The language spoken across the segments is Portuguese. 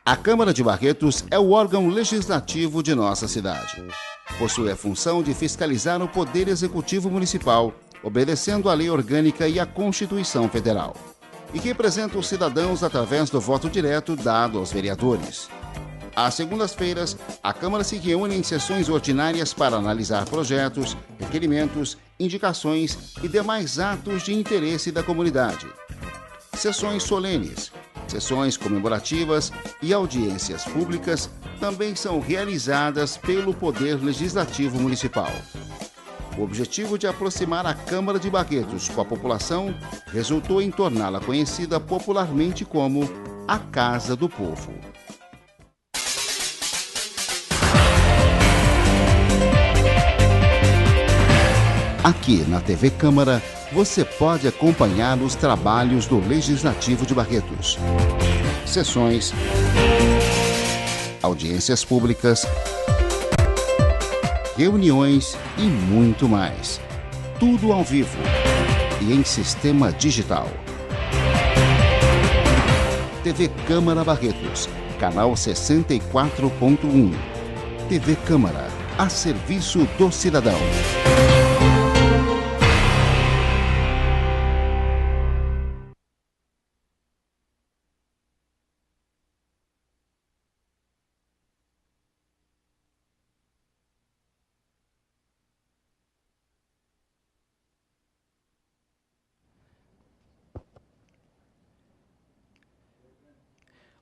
A Câmara de Barretos é o órgão legislativo de nossa cidade. Possui a função de fiscalizar o Poder Executivo Municipal, obedecendo à Lei Orgânica e à Constituição Federal, e representa os cidadãos através do voto direto dado aos vereadores. Às segundas-feiras, a Câmara se reúne em sessões ordinárias para analisar projetos, requerimentos, indicações e demais atos de interesse da comunidade. Sessões solenes, sessões comemorativas e audiências públicas também são realizadas pelo Poder Legislativo Municipal. O objetivo de aproximar a Câmara de Barretos com a população resultou em torná-la conhecida popularmente como a Casa do Povo. Aqui na TV Câmara, você pode acompanhar os trabalhos do Legislativo de Barretos. Sessões, audiências públicas, reuniões e muito mais. Tudo ao vivo e em sistema digital. TV Câmara Barretos, canal 64.1. TV Câmara, a serviço do cidadão.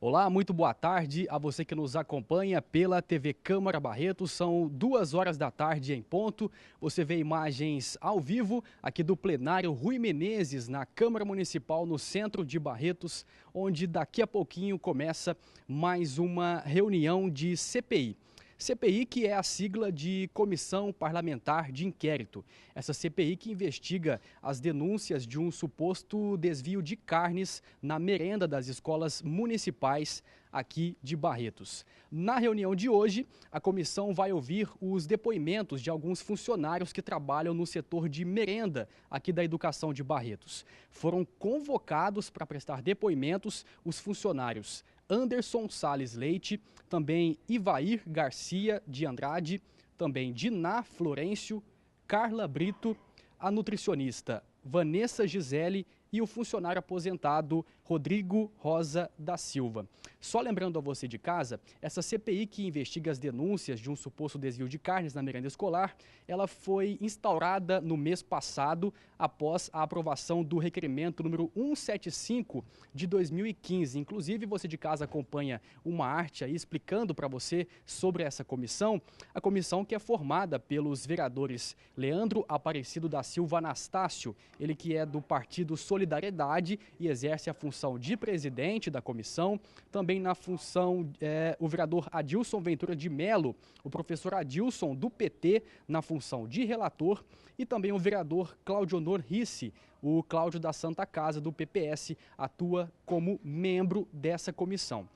Olá, muito boa tarde a você que nos acompanha pela TV Câmara Barretos. São 2 horas da tarde em ponto. Você vê imagens ao vivo aqui do plenário Rui Menezes, na Câmara Municipal, no centro de Barretos, onde daqui a pouquinho começa mais uma reunião de CPI. CPI, que é a sigla de Comissão Parlamentar de Inquérito. Essa CPI que investiga as denúncias de um suposto desvio de carnes na merenda das escolas municipais aqui de Barretos. Na reunião de hoje, a comissão vai ouvir os depoimentos de alguns funcionários que trabalham no setor de merenda aqui da educação de Barretos. Foram convocados para prestar depoimentos os funcionários Anderson Salles Leite, também Ivair Garcia de Andrade, também Diná Florencio, Carla Brito, a nutricionista Vanessa Gisele e o funcionário aposentado Rodrigo Rosa da Silva. Só lembrando a você de casa, essa CPI que investiga as denúncias de um suposto desvio de carnes na merenda escolar, ela foi instaurada no mês passado, após a aprovação do requerimento número 175 de 2015. Inclusive, você de casa acompanha uma arte aí explicando para você sobre essa comissão. A comissão que é formada pelos vereadores Leandro Aparecido da Silva Anastácio, ele que é do Partido Solidariedade e exerce a função de presidente da comissão. Também na função o vereador Adilson Ventura de Melo, o professor Adilson do PT na função de relator, e também o vereador Claudionor Risse, o Cláudio da Santa Casa do PPS, atua como membro dessa comissão.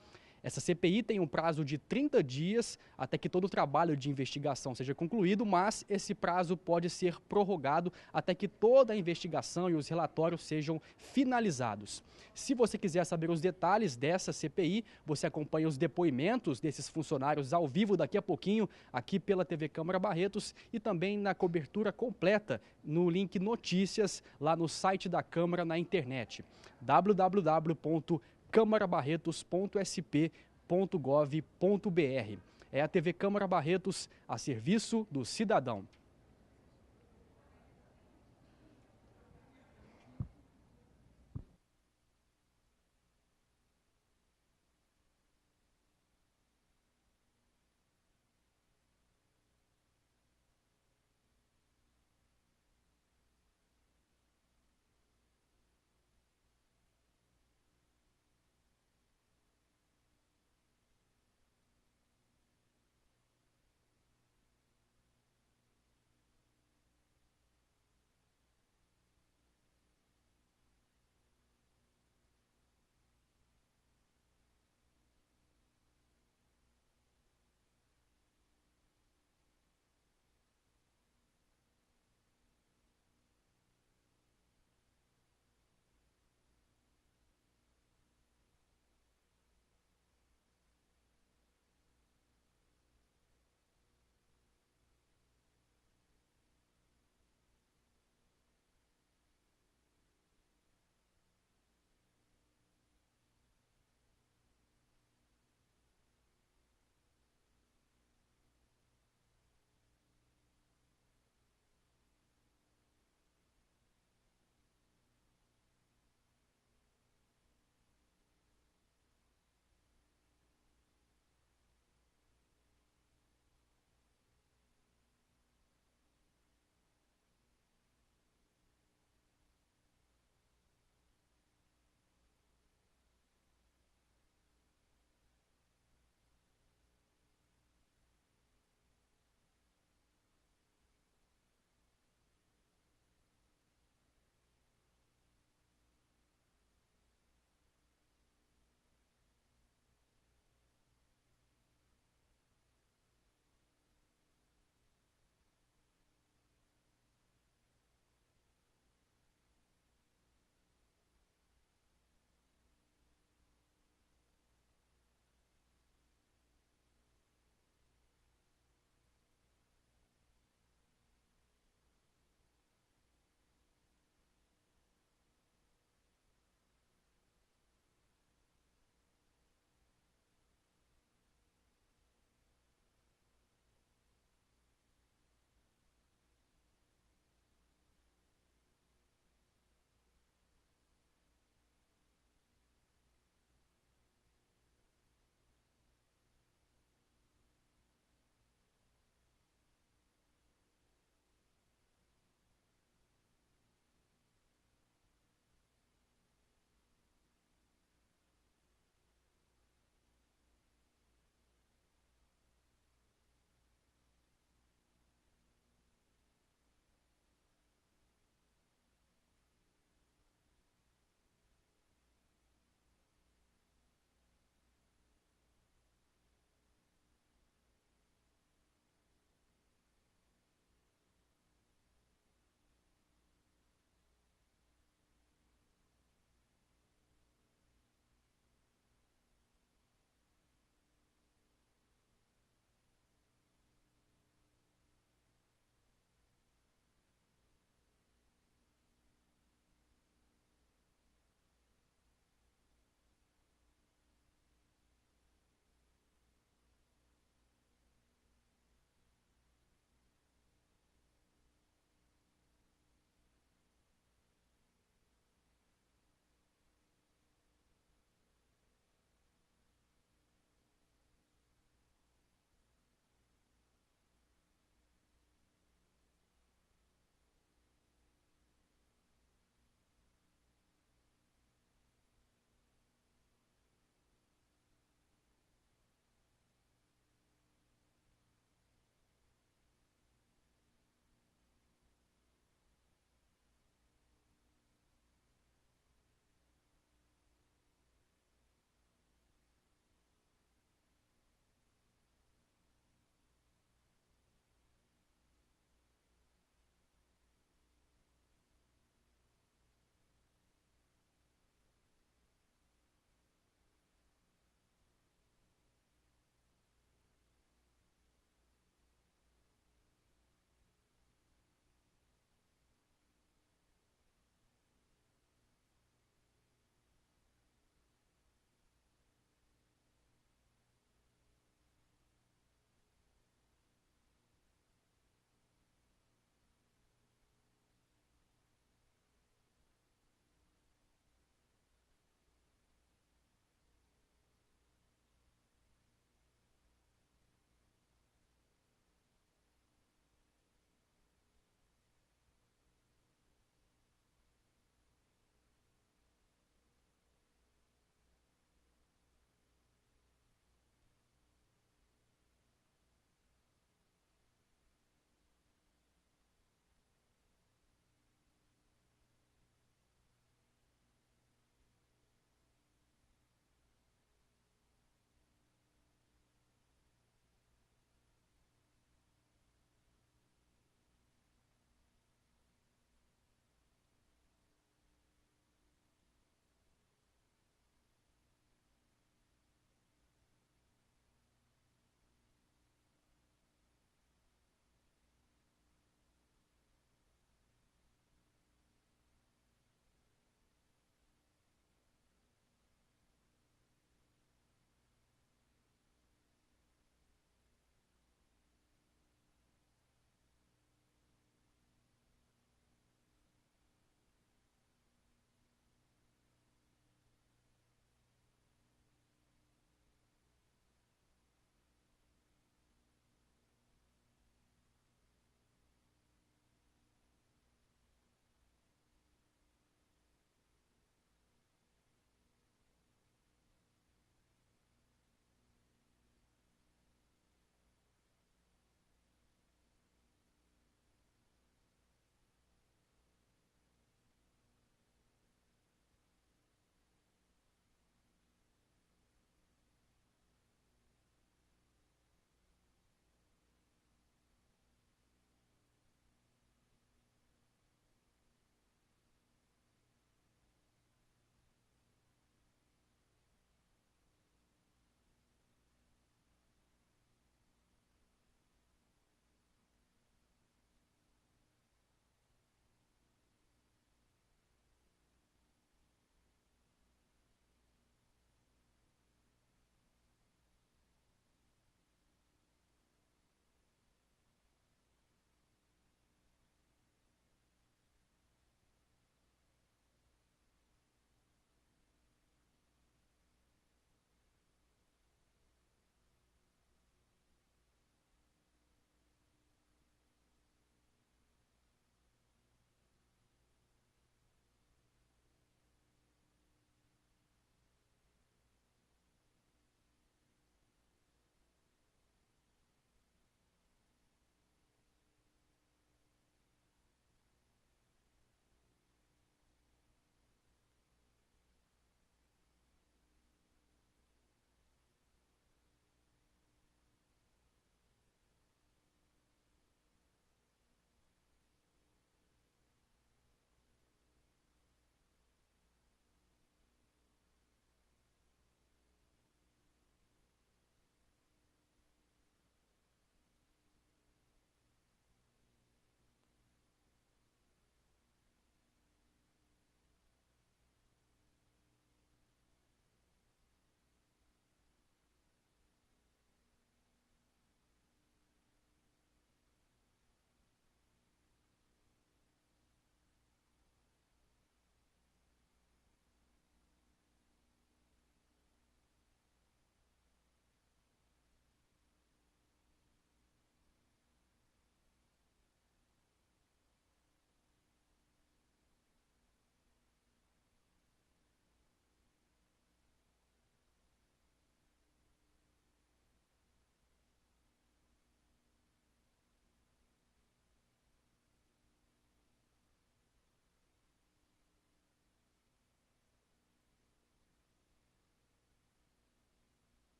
Essa CPI tem um prazo de 30 dias até que todo o trabalho de investigação seja concluído, mas esse prazo pode ser prorrogado até que toda a investigação e os relatórios sejam finalizados. Se você quiser saber os detalhes dessa CPI, você acompanha os depoimentos desses funcionários ao vivo daqui a pouquinho, aqui pela TV Câmara Barretos, e também na cobertura completa no link Notícias, lá no site da Câmara na internet, www.câmarabarretos.sp.gov.br. É a TV Câmara Barretos, a serviço do cidadão.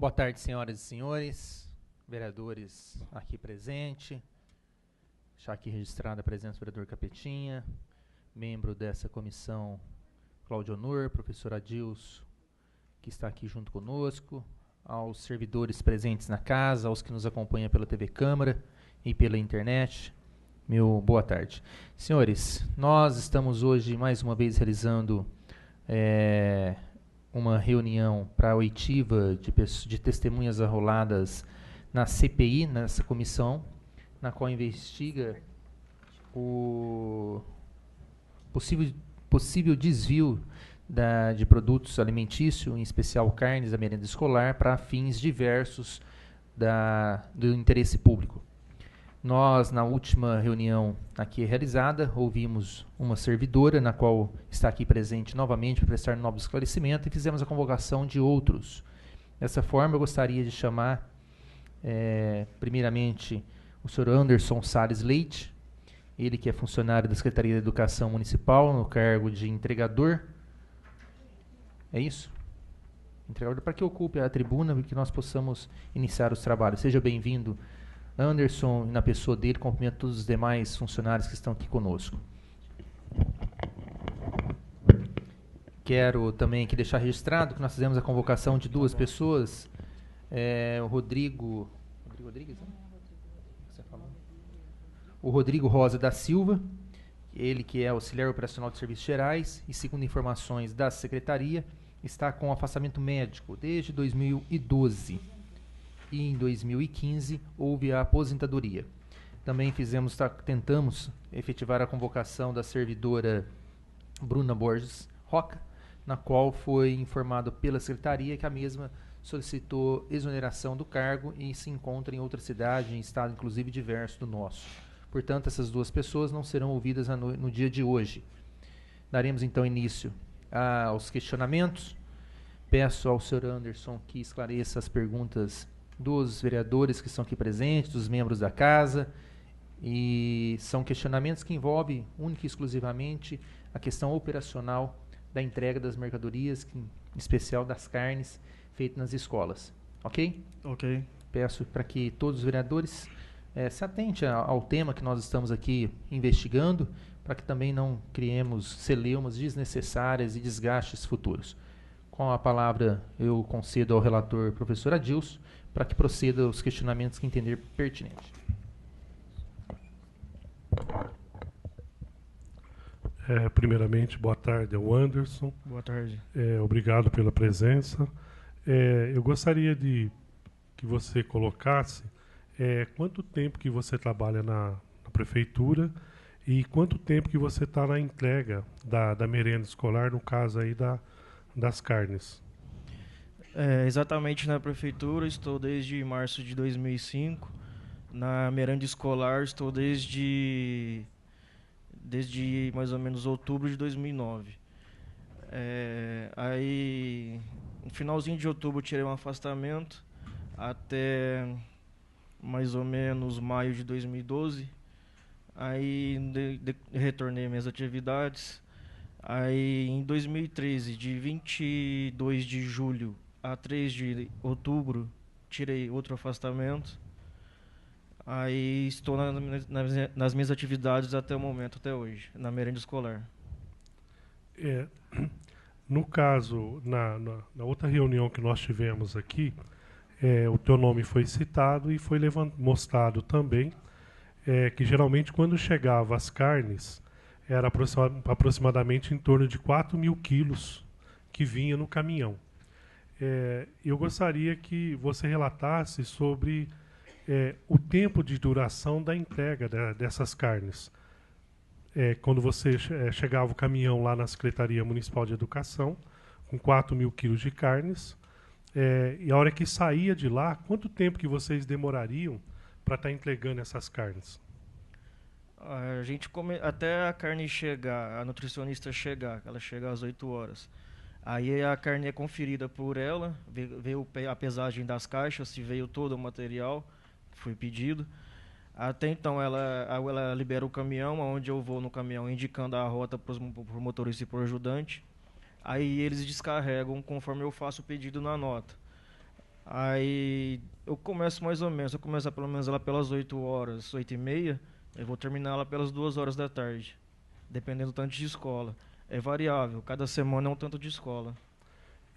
Boa tarde, senhoras e senhores, vereadores aqui presentes. Deixar aqui registrada a presença do vereador Capetinha, membro dessa comissão, Cláudio Honor, professor Adilson, que está aqui junto conosco, aos servidores presentes na casa, aos que nos acompanham pela TV Câmara e pela internet. Meu boa tarde. Senhores, nós estamos hoje mais uma vez realizando uma reunião para a oitiva de testemunhas arroladas na CPI, nessa comissão, na qual investiga o possível desvio de produtos alimentícios, em especial carnes da merenda escolar, para fins diversos do interesse público. Nós, na última reunião aqui realizada, ouvimos uma servidora, na qual está aqui presente novamente para prestar novo esclarecimento, e fizemos a convocação de outros. Dessa forma, eu gostaria de chamar, primeiramente, o senhor Anderson Salles Leite, ele que é funcionário da Secretaria de Educação Municipal, no cargo de entregador. É isso? Entregador, para que ocupe a tribuna e que nós possamos iniciar os trabalhos. Seja bem-vindo, Anderson, e na pessoa dele, cumprimento todos os demais funcionários que estão aqui conosco. Quero também aqui deixar registrado que nós fizemos a convocação de duas pessoas, o Rodrigo Rodrigues, né? O Rodrigo Rosa da Silva, ele que é auxiliar operacional de serviços gerais e, segundo informações da secretaria, está com afastamento médico desde 2012. E em 2015 houve a aposentadoria. Também tentamos efetivar a convocação da servidora Bruna Borges Roca, na qual foi informado pela secretaria que a mesma solicitou exoneração do cargo e se encontra em outra cidade, em estado inclusive diverso do nosso. Portanto, essas duas pessoas não serão ouvidas no dia de hoje. Daremos então início aos questionamentos. Peço ao senhor Anderson que esclareça as perguntas dos vereadores que estão aqui presentes, dos membros da casa, e são questionamentos que envolvem única e exclusivamente a questão operacional da entrega das mercadorias, em especial das carnes feitas nas escolas. Ok? Ok. Peço para que todos os vereadores se atentem ao tema que nós estamos aqui investigando, para que também não criemos celeumas desnecessárias e desgastes futuros. Com a palavra, eu concedo ao relator, professor Adilson, para que proceda os questionamentos que entender pertinente. Primeiramente, boa tarde ao Anderson. Boa tarde. Obrigado pela presença. Eu gostaria de que você colocasse quanto tempo que você trabalha na prefeitura e quanto tempo que você está na entrega da merenda escolar, no caso aí das carnes. Exatamente na prefeitura, estou desde março de 2005. Na merenda escolar, estou desde mais ou menos outubro de 2009. Aí, no finalzinho de outubro, eu tirei um afastamento até mais ou menos maio de 2012. Aí retornei às minhas atividades. Aí em 2013, de 22 de julho a 3 de outubro, tirei outro afastamento. Aí estou nas minhas atividades até o momento, até hoje, na merenda escolar. No caso, na outra reunião que nós tivemos aqui, o teu nome foi citado e foi mostrado também que geralmente quando chegava as carnes, era aproximadamente em torno de 4.000 quilos que vinha no caminhão. Eu gostaria que você relatasse sobre o tempo de duração da entrega dessas carnes. Quando você chegava o caminhão lá na Secretaria Municipal de Educação, com 4.000 quilos de carnes, e a hora que saía de lá, quanto tempo que vocês demorariam para estar entregando essas carnes? A gente até a carne chegar, a nutricionista chegar, ela chega às 8 horas. Aí a carne é conferida por ela, vê a pesagem das caixas, se veio todo o material que foi pedido. Até então ela libera o caminhão, onde eu vou no caminhão indicando a rota para o motorista e para o ajudante. Aí eles descarregam conforme eu faço o pedido na nota. Aí eu começo mais ou menos, eu começo pelo menos ela pelas 8 horas, 8h30, eu vou terminar ela pelas 2 horas da tarde, dependendo do tanto de escola. É variável, cada semana é um tanto de escola.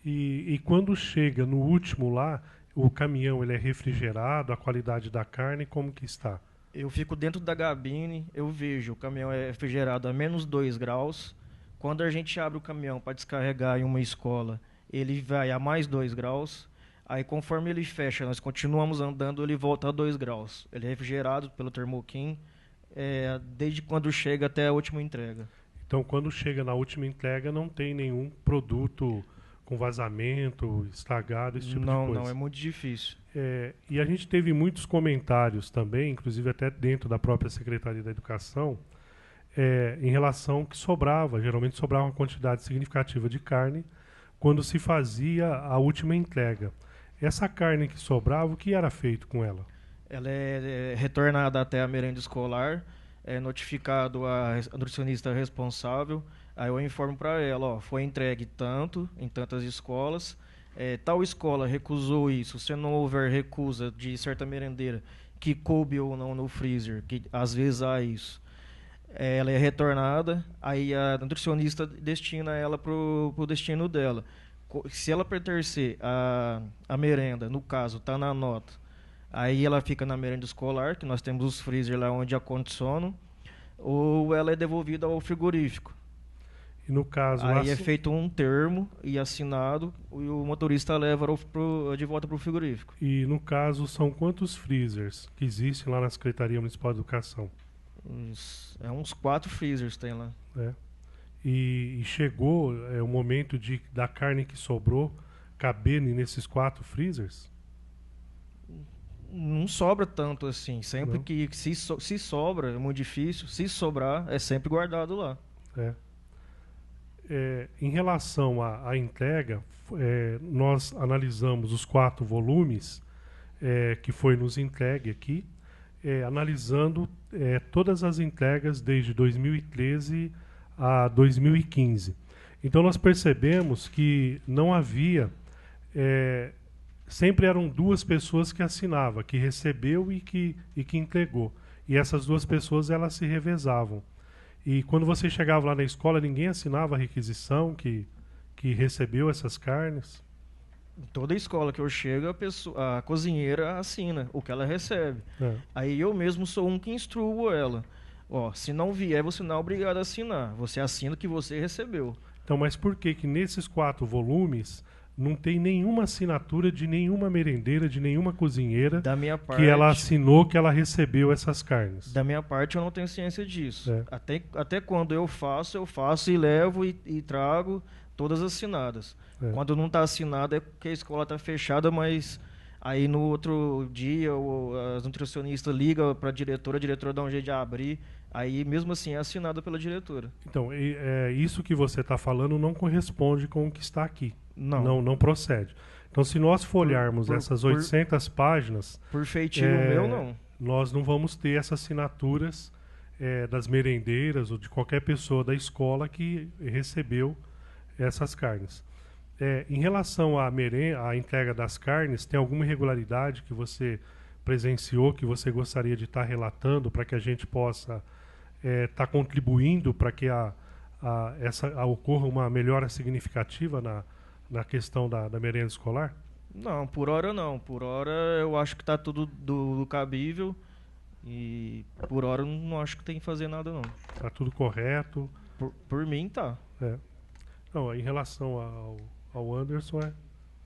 E quando chega no último lá, o caminhão ele é refrigerado, a qualidade da carne, como que está? Eu fico dentro da cabine, eu vejo, o caminhão é refrigerado a -2 graus. Quando a gente abre o caminhão para descarregar em uma escola, ele vai a mais 2 graus. Aí conforme ele fecha, nós continuamos andando, ele volta a 2 graus. Ele é refrigerado pelo Thermoquim, desde quando chega até a última entrega. Então, quando chega na última entrega, não tem nenhum produto com vazamento, estragado, esse tipo de coisa. Não, é muito difícil. E a gente teve muitos comentários também, inclusive até dentro da própria Secretaria da Educação, em relação que geralmente sobrava uma quantidade significativa de carne quando se fazia a última entrega. Essa carne que sobrava, o que era feito com ela? Ela é retornada até a merenda escolar, é notificado a nutricionista responsável, aí eu informo para ela, ó, foi entregue tanto, em tantas escolas, tal escola recusou isso, se não houver recusa de certa merendeira que coube ou não no freezer, que às vezes há isso, ela é retornada, aí a nutricionista destina ela para o destino dela. Se ela pertencer à merenda, no caso, está na nota, aí ela fica na merenda escolar, que nós temos os freezer lá onde acondicionam, ou ela é devolvida ao frigorífico. E no caso, aí é feito um termo e assinado, e o motorista leva de volta para o frigorífico. E no caso, são quantos freezers que existem lá na Secretaria Municipal de Educação? Uns 4 freezers tem lá. E chegou o momento da carne que sobrou caber nesses 4 freezers? Não sobra tanto assim. Sempre não. que se sobra, é muito difícil. Se sobrar, é sempre guardado lá. Em relação à entrega, nós analisamos os 4 volumes que foi nos entregue aqui, analisando todas as entregas desde 2013 a 2015. Então nós percebemos que não havia, sempre eram 2 pessoas que assinavam, que recebeu e que entregou. E essas 2 pessoas elas se revezavam. E quando você chegava lá na escola, ninguém assinava a requisição que recebeu essas carnes? Em toda escola que eu chego, a cozinheira assina o que ela recebe. Aí eu mesmo sou um que instruo ela. Ó, se não vier, você não é obrigado a assinar. Você assina o que você recebeu. Então, mas por que nesses 4 volumes não tem nenhuma assinatura de nenhuma merendeira, de nenhuma cozinheira da minha parte, que ela assinou que ela recebeu essas carnes? Da minha parte, eu não tenho ciência disso. Até quando eu faço e levo e trago todas assinadas. Quando não está assinada é porque a escola está fechada, mas aí no outro dia as nutricionistas ligam para a diretora dá um jeito de abrir. Aí, mesmo assim, é assinada pela diretora. Então, isso que você está falando não corresponde com o que está aqui. Não procede. Então, se nós folharmos essas 800 páginas... Por feitio meu, não. Nós não vamos ter essas assinaturas das merendeiras ou de qualquer pessoa da escola que recebeu essas carnes. Em relação à entrega das carnes, tem alguma irregularidade que você presenciou, que você gostaria de estar relatando para que a gente possa estar contribuindo para que ocorra uma melhora significativa na questão da merenda escolar? Não, por hora não. Por hora eu acho que está tudo do cabível e por hora eu não acho que tem que fazer nada não. Está tudo correto? Por mim tá. Não, em relação ao Anderson é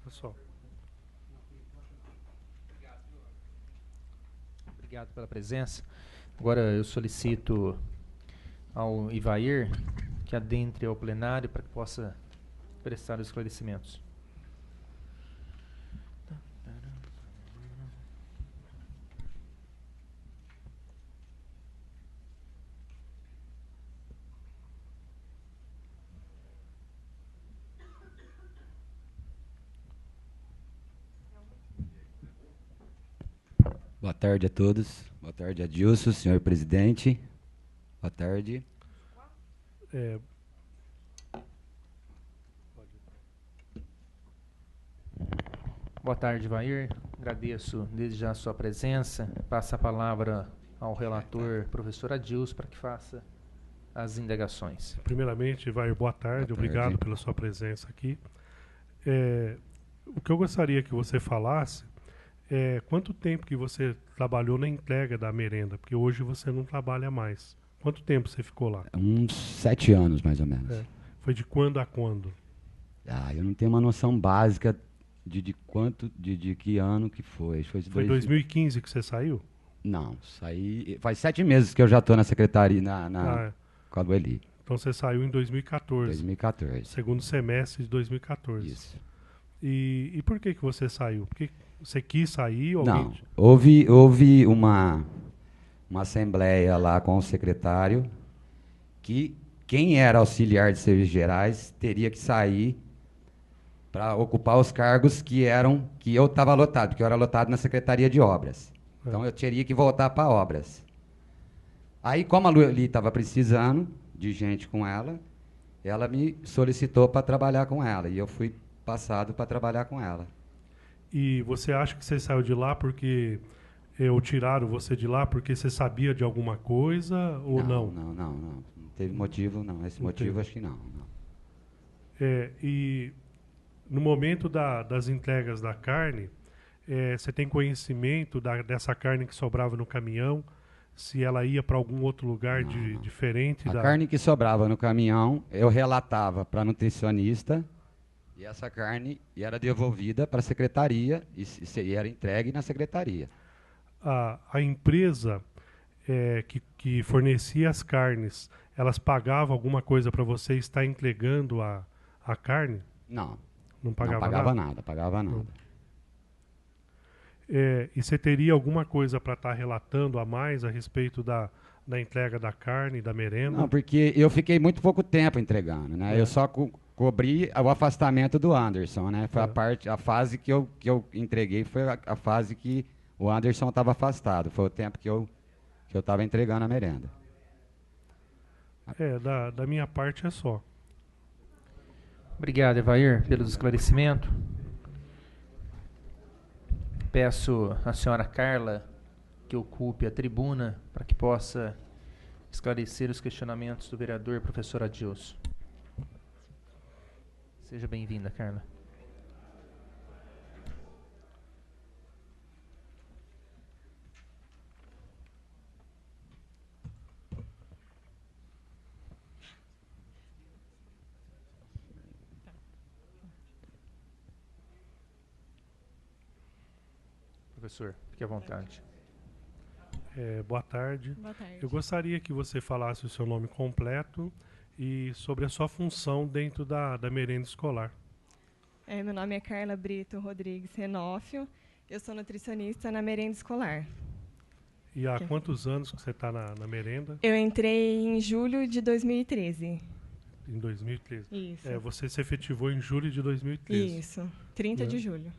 só. Obrigado pela presença. Agora eu solicito ao Ivair que adentre ao plenário para que possa prestar os esclarecimentos. Boa tarde a todos. Boa tarde, Adilson, senhor presidente. Boa tarde. Boa tarde, Vair. Agradeço desde já a sua presença. Passo a palavra ao relator, professor Adilson, para que faça as indagações. Primeiramente, Vair, boa tarde. Obrigado pela sua presença aqui. O que eu gostaria que você falasse é quanto tempo que você trabalhou na entrega da merenda, porque hoje você não trabalha mais. Quanto tempo você ficou lá? Uns 7 anos, mais ou menos. Foi de quando a quando? Eu não tenho uma noção básica de que ano que foi. Foi 2015 que você saiu? Não, saí... Faz 7 meses que eu já estou na secretaria, com a Dueli. Então você saiu em 2014. 2014. Segundo semestre de 2014. Isso. E por que você saiu? Porque você quis sair? Ou não, houve uma assembleia lá com o secretário que quem era auxiliar de serviços gerais teria que sair para ocupar os cargos que eu estava lotado, porque eu era lotado na Secretaria de Obras. Então eu teria que voltar para obras. Aí, como a Lueli estava precisando de gente com ela me solicitou para trabalhar com ela, e eu fui passado para trabalhar com ela. E você acha que você saiu de lá porque tiraram você de lá porque você sabia de alguma coisa ou não? Não teve motivo, não. Esse motivo acho que não. E no momento das entregas da carne, você tem conhecimento dessa carne que sobrava no caminhão, se ela ia para algum outro lugar diferente? A carne que sobrava no caminhão, eu relatava para a nutricionista, e essa carne era devolvida para a secretaria e era entregue na secretaria. A empresa que fornecia as carnes, elas pagavam alguma coisa para você estar entregando a carne? Não. Não pagava nada? Pagava nada. E você teria alguma coisa para estar relatando a mais a respeito da entrega da carne, da merenda? Não, porque eu fiquei muito pouco tempo entregando, né? Eu só cobri o afastamento do Anderson, né? Foi a fase que eu entreguei, foi a fase que o Anderson estava afastado. Foi o tempo que eu estava entregando a merenda. Da minha parte é só. Obrigado, Evair, pelo esclarecimento. Peço à senhora Carla que ocupe a tribuna para que possa esclarecer os questionamentos do vereador professor Adilson. Seja bem-vinda, Carla. Professor, fique à vontade. Boa tarde. Boa tarde. Eu gostaria que você falasse o seu nome completo e sobre a sua função dentro da merenda escolar. Meu nome é Carla Brito Rodrigues Renófio. Eu sou nutricionista na merenda escolar. E há quantos anos que você está na merenda? Eu entrei em julho de 2013. Em 2013. Isso. Você se efetivou em julho de 2013. Isso, 30 de julho.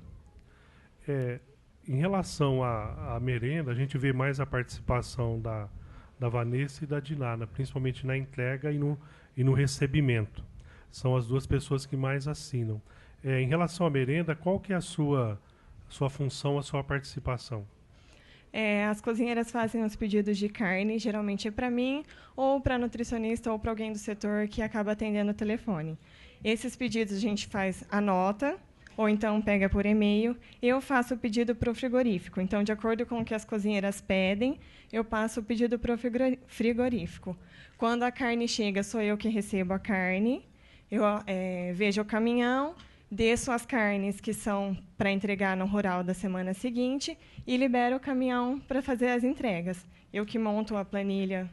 Em relação à merenda, a gente vê mais a participação da Vanessa e da Dinana, principalmente na entrega e no recebimento. São as duas pessoas que mais assinam. Em relação à merenda, qual que é a sua função, a sua participação? As cozinheiras fazem os pedidos de carne, geralmente é para mim, ou para nutricionista, ou para alguém do setor que acaba atendendo o telefone. Esses pedidos a gente anota, ou então pega por e-mail. Eu faço o pedido para o frigorífico. Então, de acordo com o que as cozinheiras pedem, eu passo o pedido para o frigorífico. Quando a carne chega, sou eu que recebo a carne, eu vejo o caminhão, desço as carnes que são para entregar no rural da semana seguinte e libero o caminhão para fazer as entregas. Eu que monto a planilha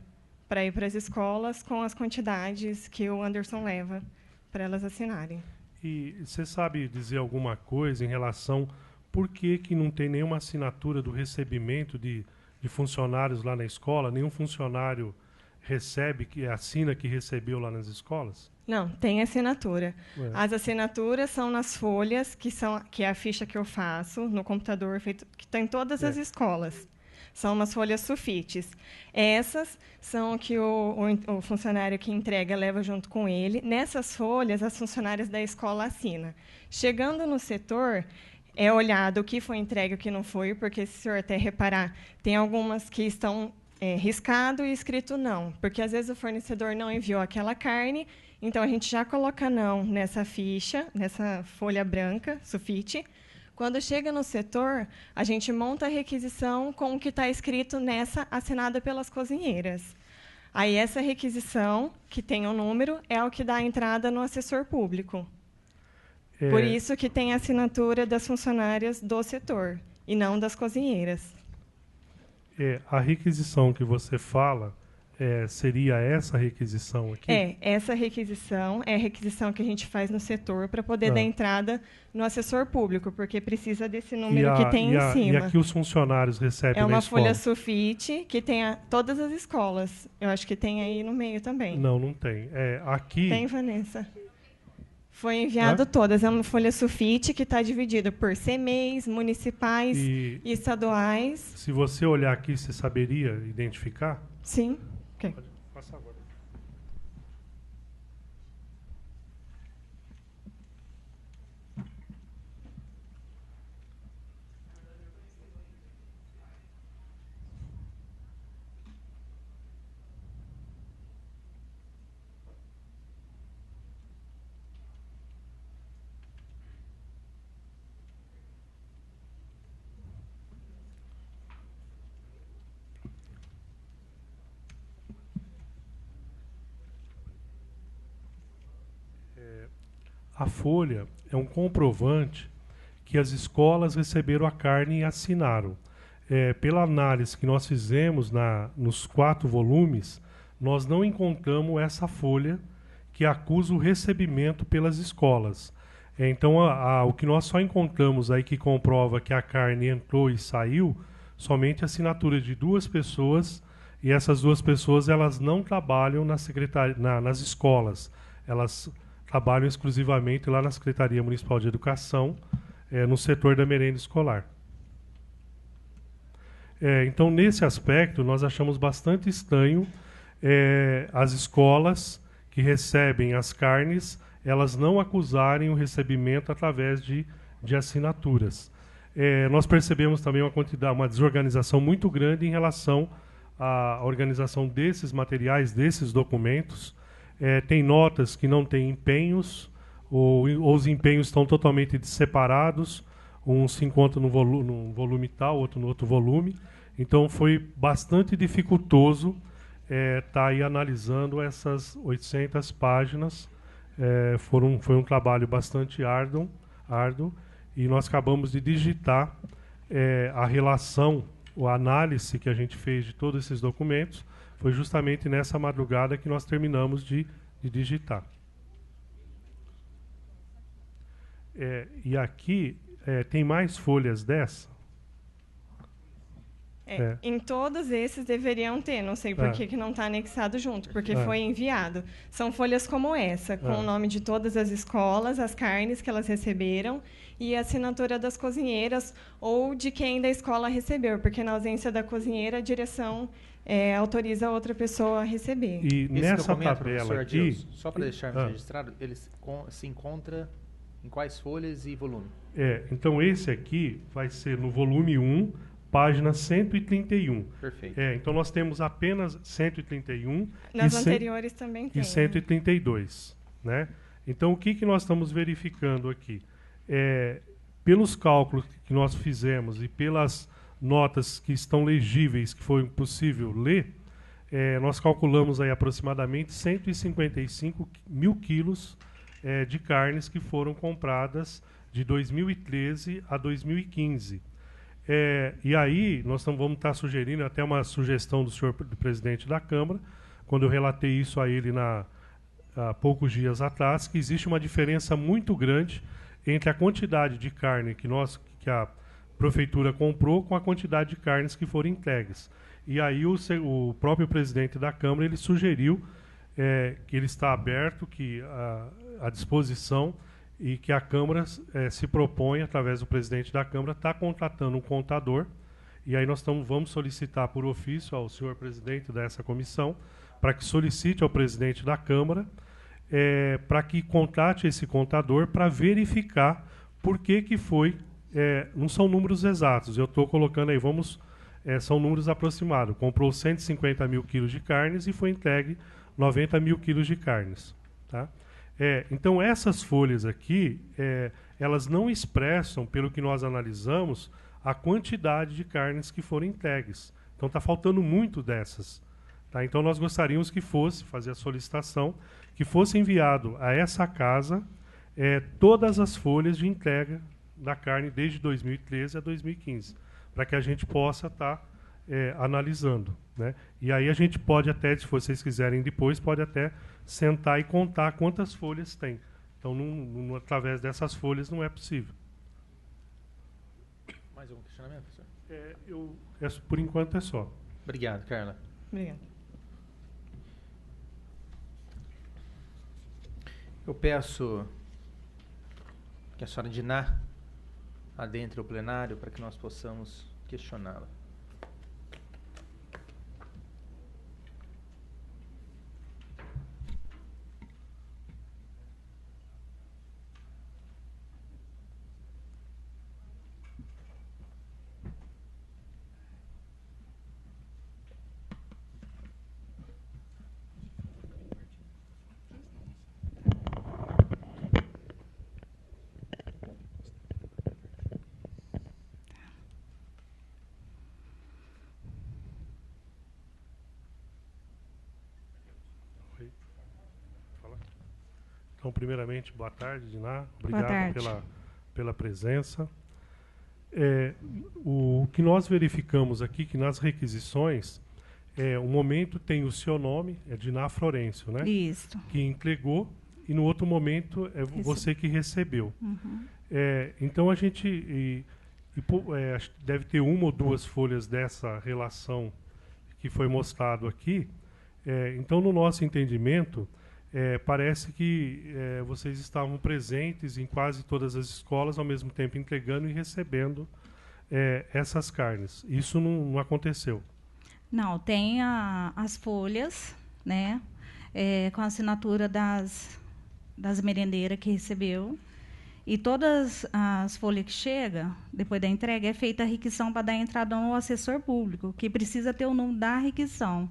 para ir para as escolas com as quantidades que o Anderson leva para elas assinarem. E você sabe dizer alguma coisa em relação por que não tem nenhuma assinatura do recebimento de funcionários lá na escola? Nenhum funcionário assina que recebeu lá nas escolas? Não, tem assinatura. As assinaturas são nas folhas, que é a ficha que eu faço no computador, que está em todas as escolas. São umas folhas sulfites. Essas são que o funcionário que entrega leva junto com ele. Nessas folhas, as funcionárias da escola assinam. Chegando no setor, é olhado o que foi entregue e o que não foi, porque, se o senhor até reparar, tem algumas que estão riscado e escrito não, porque às vezes o fornecedor não enviou aquela carne, então a gente já coloca não nessa ficha, nessa folha branca, sulfite. Quando chega no setor, a gente monta a requisição com o que está escrito nessa assinada pelas cozinheiras. Aí essa requisição, que tem um número, é o que dá a entrada no assessor público. Por isso que tem a assinatura das funcionárias do setor, e não das cozinheiras. A requisição que você fala seria essa requisição aqui? Essa requisição é a requisição que a gente faz no setor para poder dar entrada no assessor público, porque precisa desse número que tem em cima. E aqui os funcionários recebem na escola? É uma folha escola. sulfite que tem todas as escolas. Eu acho que tem aí no meio também. Não tem. Aqui... Tem, Vanessa. Foi enviado todas. É uma folha sulfite que está dividida por CMEs, municipais e estaduais. Se você olhar aqui, você saberia identificar? Sim. Okay. Pode passar agora. A folha é um comprovante que as escolas receberam a carne e assinaram. Pela análise que nós fizemos nos 4 volumes, nós não encontramos essa folha que acusa o recebimento pelas escolas. Então, o que nós só encontramos aí que comprova que a carne entrou e saiu, somente a assinatura de 2 pessoas, e essas 2 pessoas elas não trabalham nas escolas. Elas trabalham exclusivamente lá na Secretaria Municipal de Educação, no setor da merenda escolar. Então, nesse aspecto, nós achamos bastante estranho as escolas que recebem as carnes, elas não acusarem o recebimento através de assinaturas. Nós percebemos também uma desorganização muito grande em relação à organização desses materiais, desses documentos. Tem notas que não têm empenhos, ou os empenhos estão totalmente separados, um se encontra num volume tal, outro no outro volume. Então foi bastante dificultoso estar aí analisando essas 800 páginas. Foi um trabalho bastante árduo, e nós acabamos de digitar a relação, a análise que a gente fez de todos esses documentos. Foi justamente nessa madrugada que nós terminamos de digitar. E aqui tem mais folhas dessa? Em todos esses deveriam ter, não sei por que não está anexado junto, porque foi enviado. São folhas como essa, com o nome de todas as escolas, as carnes que elas receberam e a assinatura das cozinheiras ou de quem da escola recebeu, porque na ausência da cozinheira, a direção autoriza a outra pessoa a receber. E esse nessa tabela aqui... Só para deixarmos registrado, ele se encontra em quais folhas e volume? Então, esse aqui vai ser no volume 1, página 131. Perfeito. Então, nós temos apenas 131. Nas anteriores também tem. E 132. Né? Então, o que nós estamos verificando aqui? Pelos cálculos que nós fizemos e pelas notas que estão legíveis, que foi possível ler, nós calculamos aí aproximadamente 155 mil quilos de carnes que foram compradas de 2013 a 2015. E aí nós vamos estar sugerindo, até uma sugestão do presidente da Câmara, quando eu relatei isso a ele há poucos dias atrás, que existe uma diferença muito grande entre a quantidade de carne que a Prefeitura comprou com a quantidade de carnes que foram entregues. E aí o próprio presidente da Câmara ele sugeriu que ele está aberto, que à disposição, e que a Câmara se propõe, através do presidente da Câmara, está contratando um contador. E aí nós vamos solicitar por ofício ao senhor presidente dessa comissão, para que solicite ao presidente da Câmara, para que contrate esse contador para verificar por que foi não são números exatos. Eu estou colocando aí, são números aproximados. Comprou 150 mil quilos de carnes e foi entregue 90 mil quilos de carnes. Tá? Então, essas folhas aqui, elas não expressam, pelo que nós analisamos, a quantidade de carnes que foram entregues. Então, está faltando muito dessas. Tá? Então, nós gostaríamos que fosse, fazer a solicitação, que fosse enviado a essa casa todas as folhas de entrega da carne desde 2013 a 2015, para que a gente possa estar analisando. Né? E aí a gente pode até, se vocês quiserem depois, pode até sentar e contar quantas folhas tem. Então, através dessas folhas não é possível. Mais algum questionamento, professor? Por enquanto é só. Obrigado, Carla. Obrigada. Eu peço que a senhora Diná adentre o plenário para que nós possamos questioná-la. Então, primeiramente, boa tarde, Diná. Obrigado pela presença. O que nós verificamos aqui, que nas requisições, um momento tem o seu nome, é Diná Florencio, né? Isso. Que entregou, e no outro momento é você que recebeu. Uhum. Então, a gente acho que deve ter uma ou duas folhas dessa relação que foi mostrado aqui. Então, no nosso entendimento, parece que vocês estavam presentes em quase todas as escolas, ao mesmo tempo entregando e recebendo essas carnes. Isso não aconteceu? Não, tem as folhas, né, com a assinatura das merendeiras que recebeu. E todas as folhas que chegam, depois da entrega, é feita a requisição para dar entrada ao assessor público, que precisa ter o número da requisição.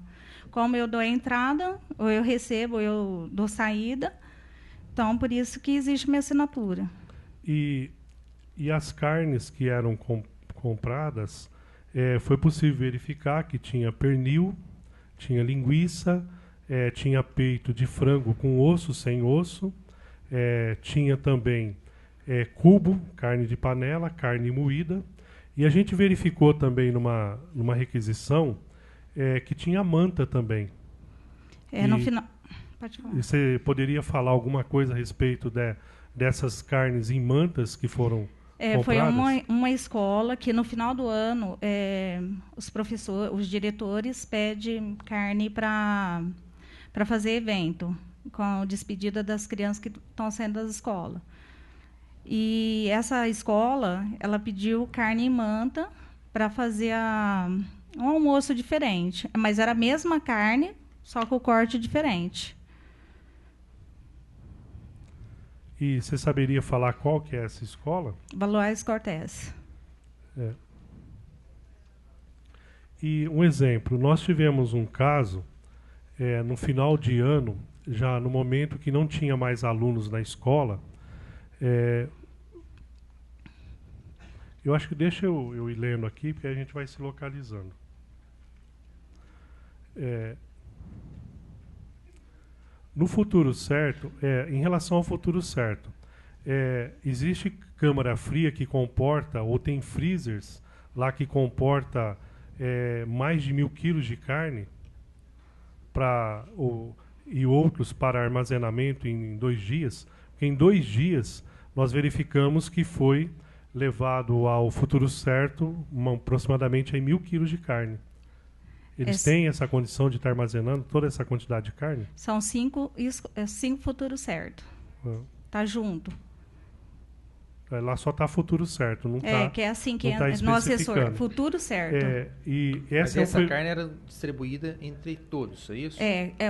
Como eu dou a entrada, ou eu recebo, ou eu dou saída. Então, por isso que existe minha assinatura. E as carnes que eram compradas, foi possível verificar que tinha pernil, tinha linguiça, tinha peito de frango com osso, sem osso, tinha também cubo, carne de panela, carne moída. E a gente verificou também numa requisição que tinha manta também. No final... Pode falar. E você poderia falar alguma coisa a respeito dessas carnes em mantas que foram compradas? Foi uma escola que, no final do ano, os professores, os diretores pedem carne para fazer evento, com a despedida das crianças que estão saindo da escola. E essa escola, ela pediu carne em manta para fazer um almoço diferente, mas era a mesma carne, só com o corte diferente. E você saberia falar qual que é essa escola? Valois Cortés. E um exemplo, nós tivemos um caso no final de ano, já no momento que não tinha mais alunos na escola. Eu acho que deixa eu ir lendo aqui, porque a gente vai se localizando. No futuro certo, em relação ao futuro certo, existe câmara fria que comporta, ou tem freezers lá que comporta mais de 1.000 quilos de carne e outros para armazenamento em 2 dias. Porque em 2 dias nós verificamos que foi levado ao futuro certo aproximadamente 1.000 quilos de carne. Eles têm essa condição de estar armazenando toda essa quantidade de carne? São 5 futuros certo. Tá junto. Lá só está futuro certo, não está. Que é assim que tá no assessor, futuro certo. Mas essa carne era distribuída entre todos, é isso?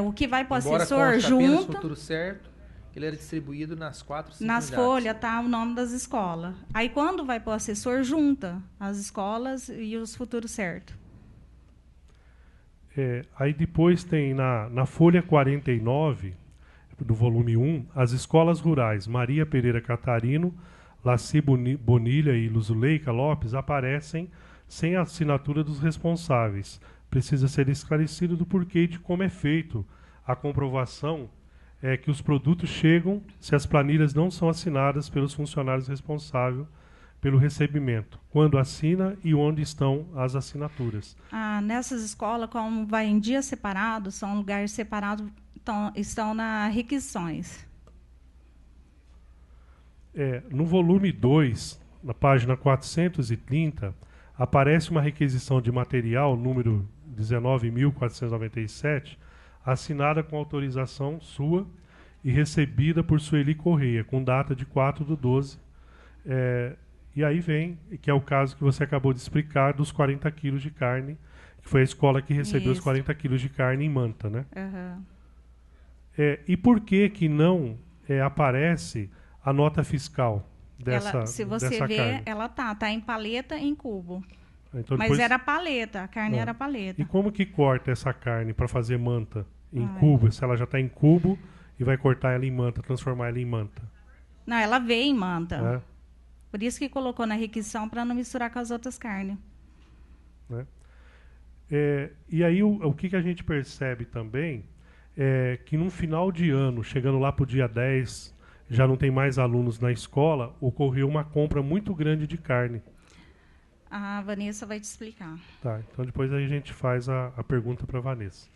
O que vai para o Embora assessor conste apenas junto. futuro certo, Ele era distribuído nas 4, 5 Nas unidades. folhas está o nome das escolas. Aí, quando vai para o assessor, junta as escolas e os futuros certos. Aí depois tem na folha 49, do volume 1, as escolas rurais Maria Pereira Catarino, Laci Bonilha e Luzuleika Lopes aparecem sem a assinatura dos responsáveis. Precisa ser esclarecido do porquê e de como é feito a comprovação que os produtos chegam se as planilhas não são assinadas pelos funcionários responsáveis pelo recebimento, quando assina e onde estão as assinaturas. Nessas escolas, como vai em dias separados, são lugares separados, estão nas requisições. No volume 2, na página 430, aparece uma requisição de material, número 19.497, assinada com autorização sua e recebida por Sueli Correia, com data de 4/12. E aí vem, que é o caso que você acabou de explicar, dos 40 quilos de carne, que foi a escola que recebeu os 40 quilos de carne em Manta, né? Uhum. E por que não aparece a nota fiscal dessa Se você dessa ver, carne? ela tá em paleta, em cubo. Então, Mas depois- era paleta, a carne era E paleta. como que corta essa carne para fazer manta em cubo? Se ela já está em cubo e vai cortar ela em manta, transformar ela em manta. Não, ela veio em manta. Né? Por isso que colocou na requisição para não misturar com as outras carnes. Né? E aí o que a gente percebe também é que no final de ano, chegando lá para o dia 10, já não tem mais alunos na escola, ocorreu uma compra muito grande de carne. A Vanessa vai te explicar. Tá, então depois aí a gente faz a pergunta para a Vanessa.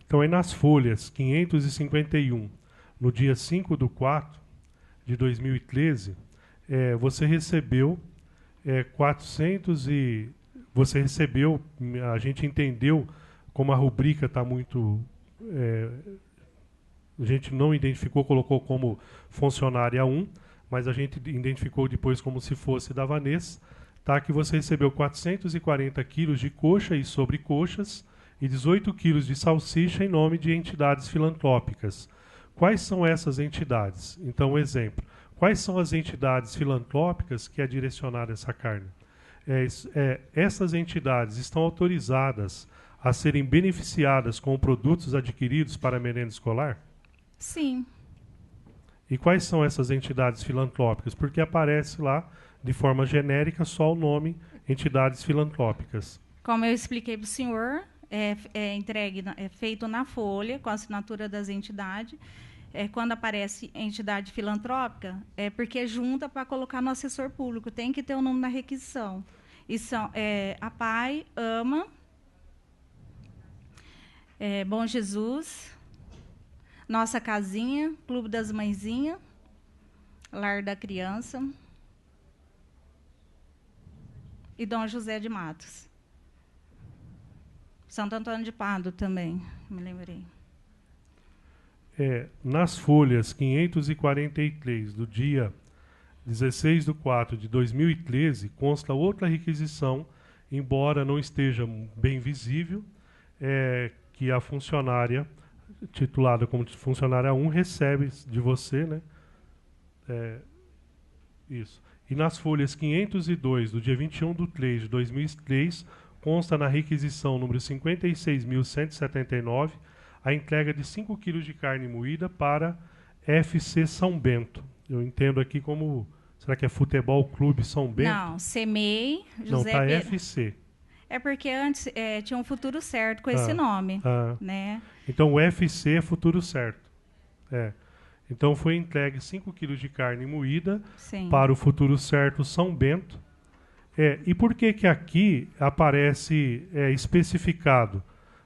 Então aí nas folhas 551, no dia 5/4/2013, você recebeu 400 e... Você recebeu, a gente entendeu como a rubrica está muito... a gente não identificou, colocou como funcionária 1, mas a gente identificou depois como se fosse da Vanessa, tá? Que você recebeu 440 quilos de coxa e sobrecoxas e 18 quilos de salsicha em nome de entidades filantrópicas. Quais são essas entidades? Então, um exemplo. Quais são as entidades filantrópicas que é direcionada essa carne? Essas entidades estão autorizadas a serem beneficiadas com produtos adquiridos para a merenda escolar? Sim. E quais são essas entidades filantrópicas? Porque aparece lá, de forma genérica, só o nome entidades filantrópicas. Como eu expliquei para o senhor, é feito na folha, com a assinatura das entidades. Quando aparece entidade filantrópica, é porque junta para colocar no assessor público. Tem que ter o nome na requisição. E são a PAI, AMA, Bom Jesus, Nossa Casinha, Clube das Mãezinhas, Lar da Criança e Dom José de Matos. Santo Antônio de Pádua também, me lembrei. Nas folhas 543, do dia 16/4/2013, consta outra requisição, embora não esteja bem visível, que a funcionária, titulada como funcionária 1, recebe de você, né? Isso. E nas folhas 502, do dia 21/3/2003, consta na requisição número 56.179, a entrega de 5 quilos de carne moída para FC São Bento. Eu entendo aqui como... Será que é Futebol Clube São Bento? Não, CEMEI, José Não, tá Pereira. FC. É porque antes tinha um futuro certo com esse nome. Né? Então o FC é futuro certo. Então foi entregue 5 quilos de carne moída para o futuro certo São Bento. E por que aqui aparece especificado?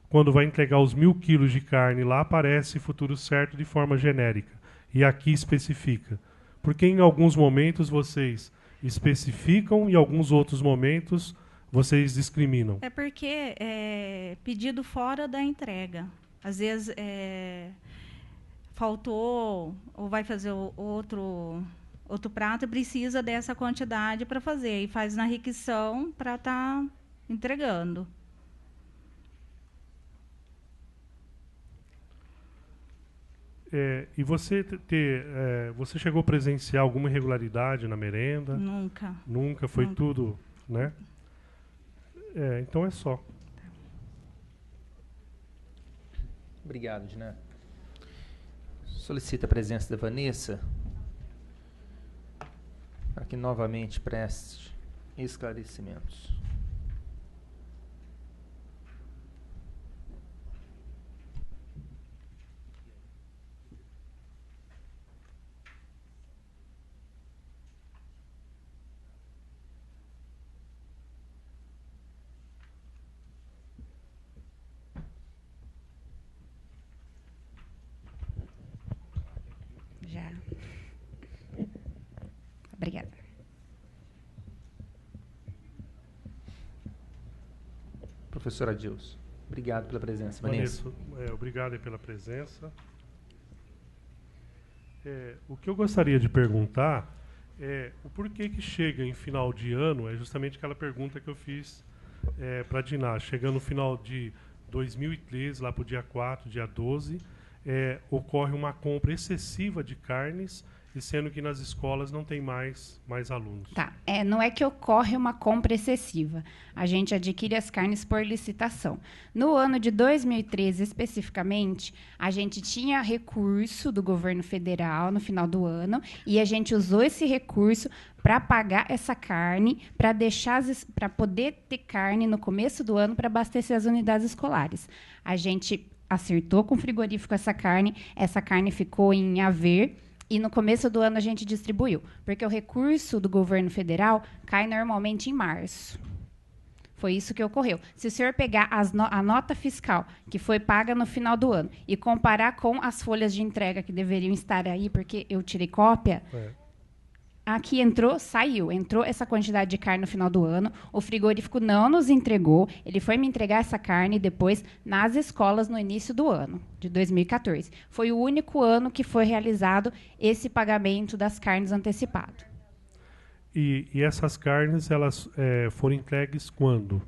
Quando vai entregar os 1.000 quilos de carne lá, aparece futuro certo de forma genérica. E aqui especifica. Porque em alguns momentos vocês especificam e em alguns outros momentos vocês discriminam. É porque é pedido fora da entrega. Às vezes faltou ou vai fazer outro prato e precisa dessa quantidade para fazer. E faz na requisição para estar entregando. E você você chegou a presenciar alguma irregularidade na merenda? Nunca. Nunca, foi Nunca. tudo, né? Então é só. Obrigado, Diná. Solicito a presença da Vanessa para que novamente preste esclarecimentos. Já. Obrigada. Professora Dilson, obrigado pela presença. Vanessa. Obrigado aí pela presença. O que eu gostaria de perguntar o porquê que chega em final de ano, é justamente aquela pergunta que eu fiz para a Diná. Chegando no final de 2013, lá para o dia 4, dia 12, ocorre uma compra excessiva de carnes, e sendo que nas escolas não tem mais alunos. Tá. Não é que ocorre uma compra excessiva. A gente adquire as carnes por licitação. No ano de 2013, especificamente, a gente tinha recurso do governo federal no final do ano, e a gente usou esse recurso para pagar essa carne, para poder ter carne no começo do ano para abastecer as unidades escolares. A gente acertou com o frigorífico essa carne ficou em haver, e no começo do ano a gente distribuiu, porque o recurso do governo federal cai normalmente em março. Foi isso que ocorreu. Se o senhor pegar a nota fiscal que foi paga no final do ano e comparar com as folhas de entrega que deveriam estar aí, porque eu tirei cópia, aqui entrou essa quantidade de carne no final do ano, o frigorífico não nos entregou, ele foi me entregar essa carne depois nas escolas no início do ano, de 2014. Foi o único ano que foi realizado esse pagamento das carnes antecipado. E essas carnes, elas foram entregues quando?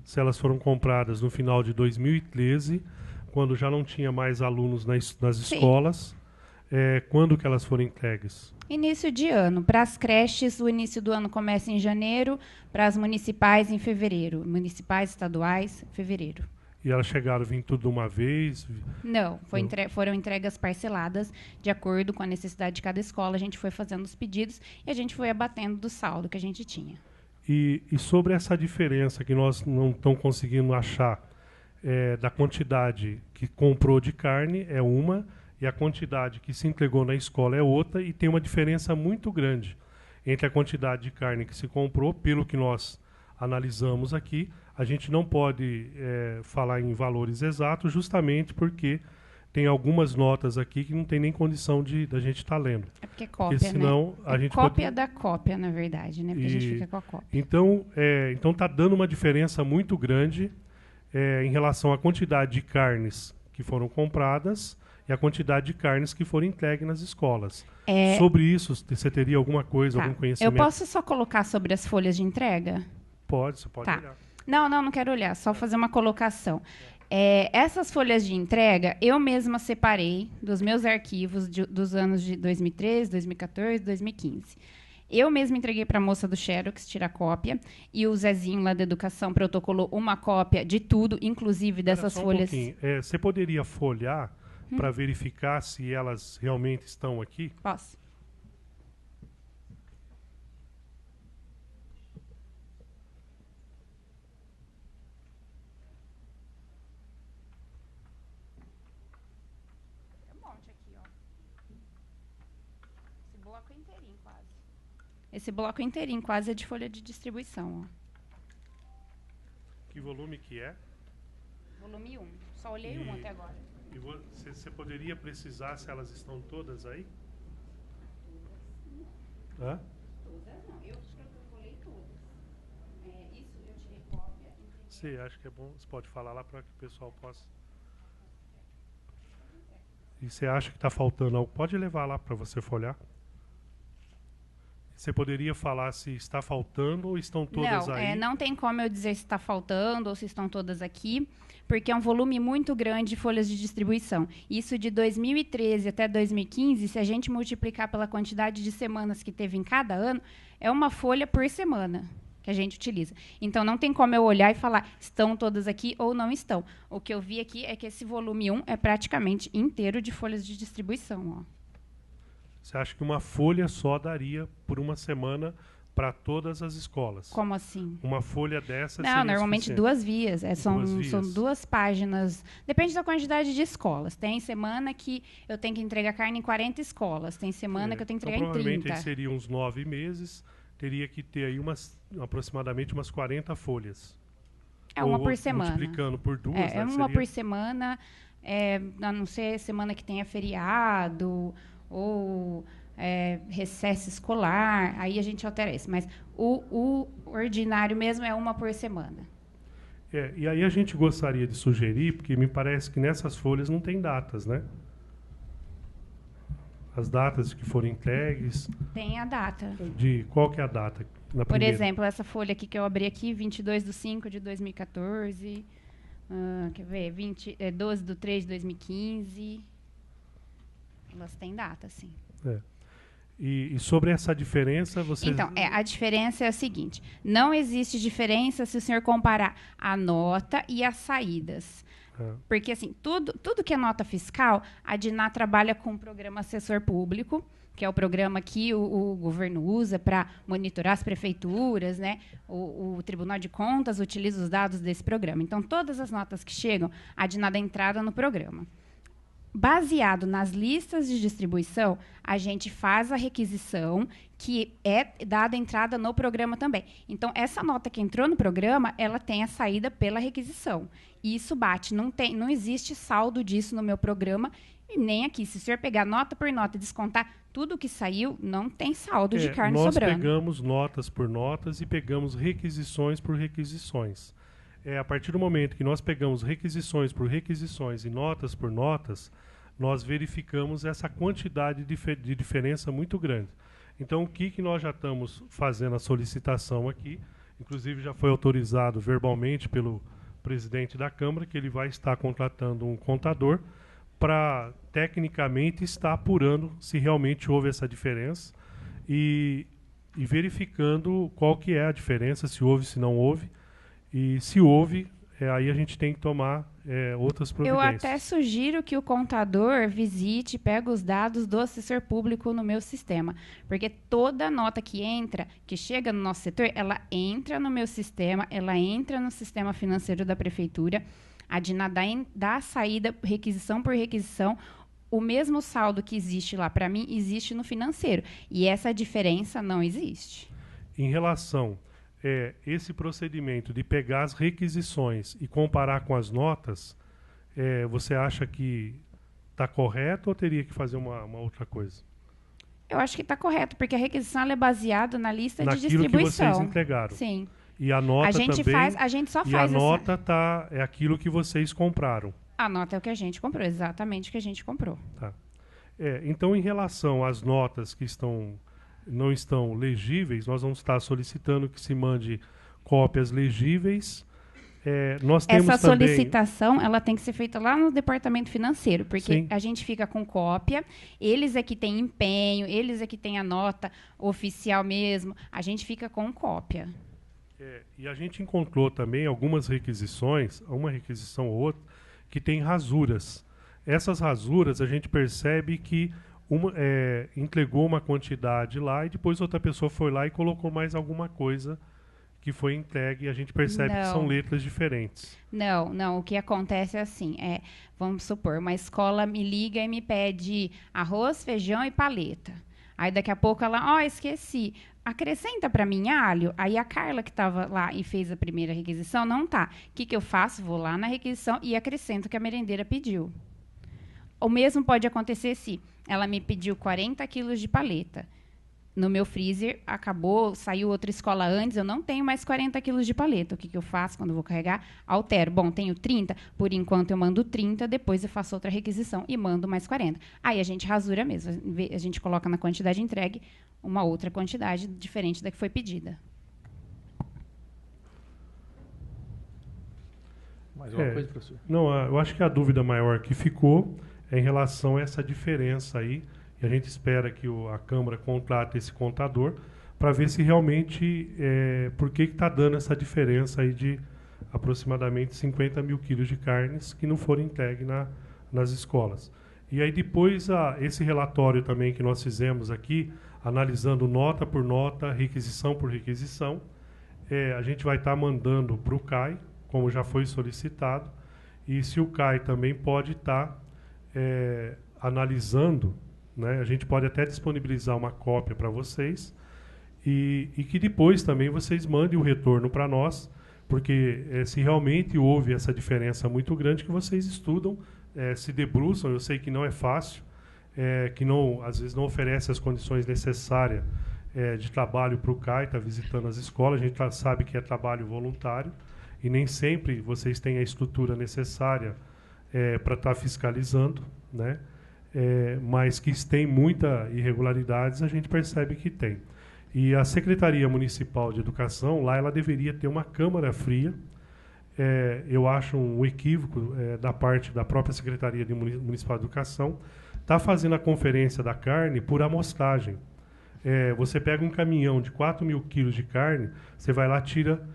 Se elas foram compradas no final de 2013, quando já não tinha mais alunos nas escolas, quando que elas foram entregues? Início de ano. Para as creches, o início do ano começa em janeiro, para as municipais, em fevereiro. Municipais, estaduais, fevereiro. E elas chegaram a vir tudo de uma vez? Não, foram entregas parceladas, de acordo com a necessidade de cada escola. A gente foi fazendo os pedidos e a gente foi abatendo do saldo que a gente tinha. E sobre essa diferença que nós não estamos conseguindo achar da quantidade que comprou de carne é uma, e a quantidade que se entregou na escola é outra, e tem uma diferença muito grande entre a quantidade de carne que se comprou, pelo que nós analisamos aqui. A gente não pode falar em valores exatos, justamente porque tem algumas notas aqui que não tem nem condição da gente estar lendo. É porque é cópia, porque senão, né? A gente cópia da cópia, na verdade, né? Porque a gente fica com a cópia. Então está dando uma diferença muito grande em relação à quantidade de carnes que foram compradas e a quantidade de carnes que foram entregues nas escolas. Sobre isso, você teria alguma coisa, algum conhecimento? Eu posso só colocar sobre as folhas de entrega? Pode, você pode olhar. Não quero olhar, só fazer uma colocação. Essas folhas de entrega, eu mesma separei dos meus arquivos dos anos de 2013, 2014, 2015. Eu mesma entreguei para a moça do Xerox tirar cópia, e o Zezinho lá da Educação protocolou uma cópia de tudo, inclusive dessas folhas. Você poderia folhear para verificar se elas realmente estão aqui? Posso. Tem um monte aqui, ó. Esse bloco inteirinho quase. Esse bloco inteirinho quase é de folha de distribuição, ó. Que volume que é? Volume 1. Só olhei um até agora. E você poderia precisar se elas estão todas aí? Hã? Todas não. Eu protocolei todas. Isso eu tirei cópia. Sim, acho que é bom. Você pode falar lá para que o pessoal possa. E você acha que está faltando algo? Pode levar lá para você folhear. Você poderia falar se está faltando ou estão todas aí? Não tem como eu dizer se está faltando ou se estão todas aqui, porque é um volume muito grande de folhas de distribuição. Isso de 2013 até 2015, se a gente multiplicar pela quantidade de semanas que teve em cada ano, é uma folha por semana que a gente utiliza. Então, não tem como eu olhar e falar estão todas aqui ou não estão. O que eu vi aqui é que esse volume 1 é praticamente inteiro de folhas de distribuição. Ó. Você acha que uma folha só daria por uma semana para todas as escolas? Como assim? Uma folha dessa Não, normalmente duas vias. São 2 páginas. Depende da quantidade de escolas. Tem semana que eu tenho que entregar carne em 40 escolas. Tem semana que eu tenho que entregar em 30. Provavelmente aí seriam uns 9 meses. Teria que ter aí aproximadamente umas 40 folhas. É uma por semana. Multiplicando por 2. É uma por semana. A não ser semana que tenha feriado ou recesso escolar, aí a gente altera isso. Mas o ordinário mesmo é uma por semana. E aí a gente gostaria de sugerir, porque me parece que nessas folhas não tem datas, né? As datas que foram entregues. Tem a data. Qual que é a data? Por exemplo, essa folha aqui que eu abri aqui, 22/5/2014. Quer ver? 12/3/2015. Elas têm data, sim. E sobre essa diferença, você... Então, a diferença é a seguinte. Não existe diferença se o senhor comparar a nota e as saídas. Porque, assim, tudo que é nota fiscal, a DINA trabalha com o programa Assessor Público, que é o programa que o governo usa para monitorar as prefeituras, né? O Tribunal de Contas utiliza os dados desse programa. Então, todas as notas que chegam, a DINA dá entrada no programa. Baseado nas listas de distribuição, a gente faz a requisição, que é dada entrada no programa também. Então, essa nota que entrou no programa, ela tem a saída pela requisição. E isso bate. Não existe saldo disso no meu programa, e nem aqui. Se o senhor pegar nota por nota e descontar tudo que saiu, não tem saldo de carne sobrando. Nós pegamos notas por notas e pegamos requisições por requisições. A partir do momento que nós pegamos requisições por requisições e notas por notas, nós verificamos essa quantidade de diferença muito grande. Então, o que nós já estamos fazendo a solicitação aqui, inclusive já foi autorizado verbalmente pelo presidente da Câmara, que ele vai estar contratando um contador para, tecnicamente, estar apurando se realmente houve essa diferença e verificando qual que é a diferença, se houve, se não houve. E se houve, aí a gente tem que tomar outras providências. Eu até sugiro que o contador visite, pegue os dados do assessor público no meu sistema. Porque toda nota que chega no nosso setor, ela entra no meu sistema, ela entra no sistema financeiro da prefeitura. A DINA dá a saída, requisição por requisição. O mesmo saldo que existe lá para mim, existe no financeiro. E essa diferença não existe. Em relação esse procedimento de pegar as requisições e comparar com as notas, você acha que está correto ou teria que fazer uma outra coisa? Eu acho que está correto, porque a requisição ela é baseada na lista de distribuição. Naquilo que vocês entregaram. Sim. E a nota também... A gente só faz... E a nota é aquilo que vocês compraram. A nota é o que a gente comprou, exatamente o que a gente comprou. Tá. Então, em relação às notas que não estão legíveis, nós vamos estar solicitando que se mande cópias legíveis. Nós temos essa solicitação ela tem que ser feita lá no departamento financeiro, porque sim, a gente fica com cópia, eles é que têm empenho, eles é que têm a nota oficial mesmo, a gente fica com cópia. E a gente encontrou também algumas requisições, uma requisição ou outra, que tem rasuras. Essas rasuras a gente percebe que entregou uma quantidade lá e depois outra pessoa foi lá e colocou mais alguma coisa que foi entregue e a gente percebe que são letras diferentes. Não. O que acontece é assim, vamos supor, uma escola me liga e me pede arroz, feijão e paleta. Aí daqui a pouco ela, esqueci, acrescenta para mim alho. Aí a Carla que estava lá e fez a primeira requisição, não tá. O que eu faço? Vou lá na requisição e acrescento o que a merendeira pediu. O mesmo pode acontecer se ela me pediu 40 quilos de paleta. no meu freezer, saiu outra escola antes, eu não tenho mais 40 quilos de paleta. O que eu faço quando eu vou carregar? Altero. Bom, tenho 30, por enquanto eu mando 30, depois eu faço outra requisição e mando mais 40. Aí a gente rasura mesmo, a gente coloca na quantidade entregue uma outra quantidade diferente da que foi pedida. Mais uma coisa, professor? Não, eu acho que a dúvida maior que ficou é em relação a essa diferença aí. E a gente espera que a Câmara contrate esse contador para ver se realmente por que está dando essa diferença aí de aproximadamente 50 mil quilos de carnes que não foram entregues nas escolas. E aí depois esse relatório também que nós fizemos aqui, analisando nota por nota, requisição por requisição, a gente vai estar mandando para o CAI, como já foi solicitado, e se o CAI também pode estar analisando, né, a gente pode até disponibilizar uma cópia para vocês e que depois também vocês mandem o retorno para nós, porque se realmente houve essa diferença muito grande, que vocês estudam, se debruçam. Eu sei que não é fácil, que às vezes não oferece as condições necessárias de trabalho para o CAI, estar visitando as escolas. A gente sabe que é trabalho voluntário e nem sempre vocês têm a estrutura necessária para estar fiscalizando, né? Mas que tem muitas irregularidades, a gente percebe que tem. E a Secretaria Municipal de Educação, lá ela deveria ter uma câmara fria. Eu acho um equívoco da parte da própria Secretaria Municipal de Educação está fazendo a conferência da carne por amostragem. Você pega um caminhão de 4 mil quilos de carne, você vai lá, tira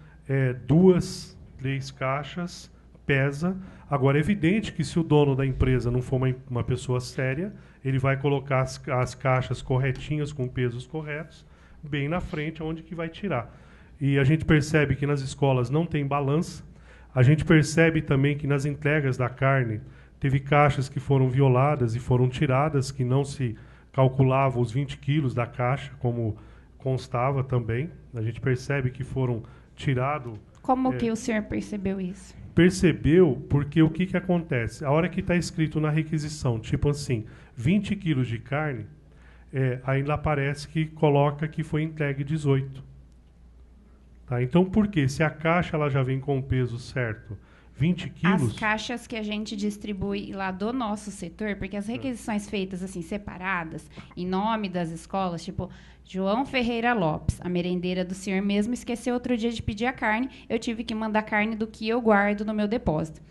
2, 3 caixas, pesa. Agora, é evidente que se o dono da empresa não for uma pessoa séria, ele vai colocar as caixas corretinhas, com pesos corretos, bem na frente, onde que vai tirar. E a gente percebe que nas escolas não tem balança. A gente percebe também que nas entregas da carne, teve caixas que foram violadas e foram tiradas, que não se calculava os 20 quilos da caixa, como constava também. A gente percebe que foram tirados... Como que o senhor percebeu isso? Percebeu porque o que acontece? A hora que está escrito na requisição, tipo assim, 20 quilos de carne, ainda aparece que coloca que foi entregue 18. Tá? Então, por quê? Se a caixa ela já vem com o peso certo, 20 quilos... As caixas que a gente distribui lá do nosso setor, porque as requisições feitas assim, separadas, em nome das escolas, tipo... João Ferreira Lopes, a merendeira do senhor mesmo, esqueceu outro dia de pedir a carne. Eu tive que mandar carne do que eu guardo no meu depósito.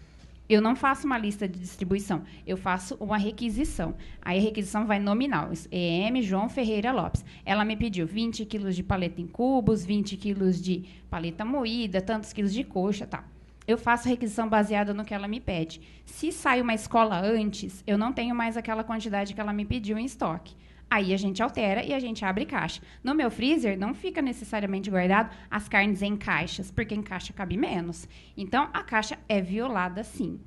Eu não faço uma lista de distribuição, eu faço uma requisição. Aí a requisição vai nominal, EM João Ferreira Lopes. Ela me pediu 20 quilos de paleta em cubos, 20 quilos de paleta moída, tantos quilos de coxa, tá. Eu faço requisição baseada no que ela me pede. Se sai uma escola antes, eu não tenho mais aquela quantidade que ela me pediu em estoque. Aí a gente altera e a gente abre caixa. No meu freezer, não fica necessariamente guardado as carnes em caixas, porque em caixa cabe menos. Então, a caixa é violada, sim.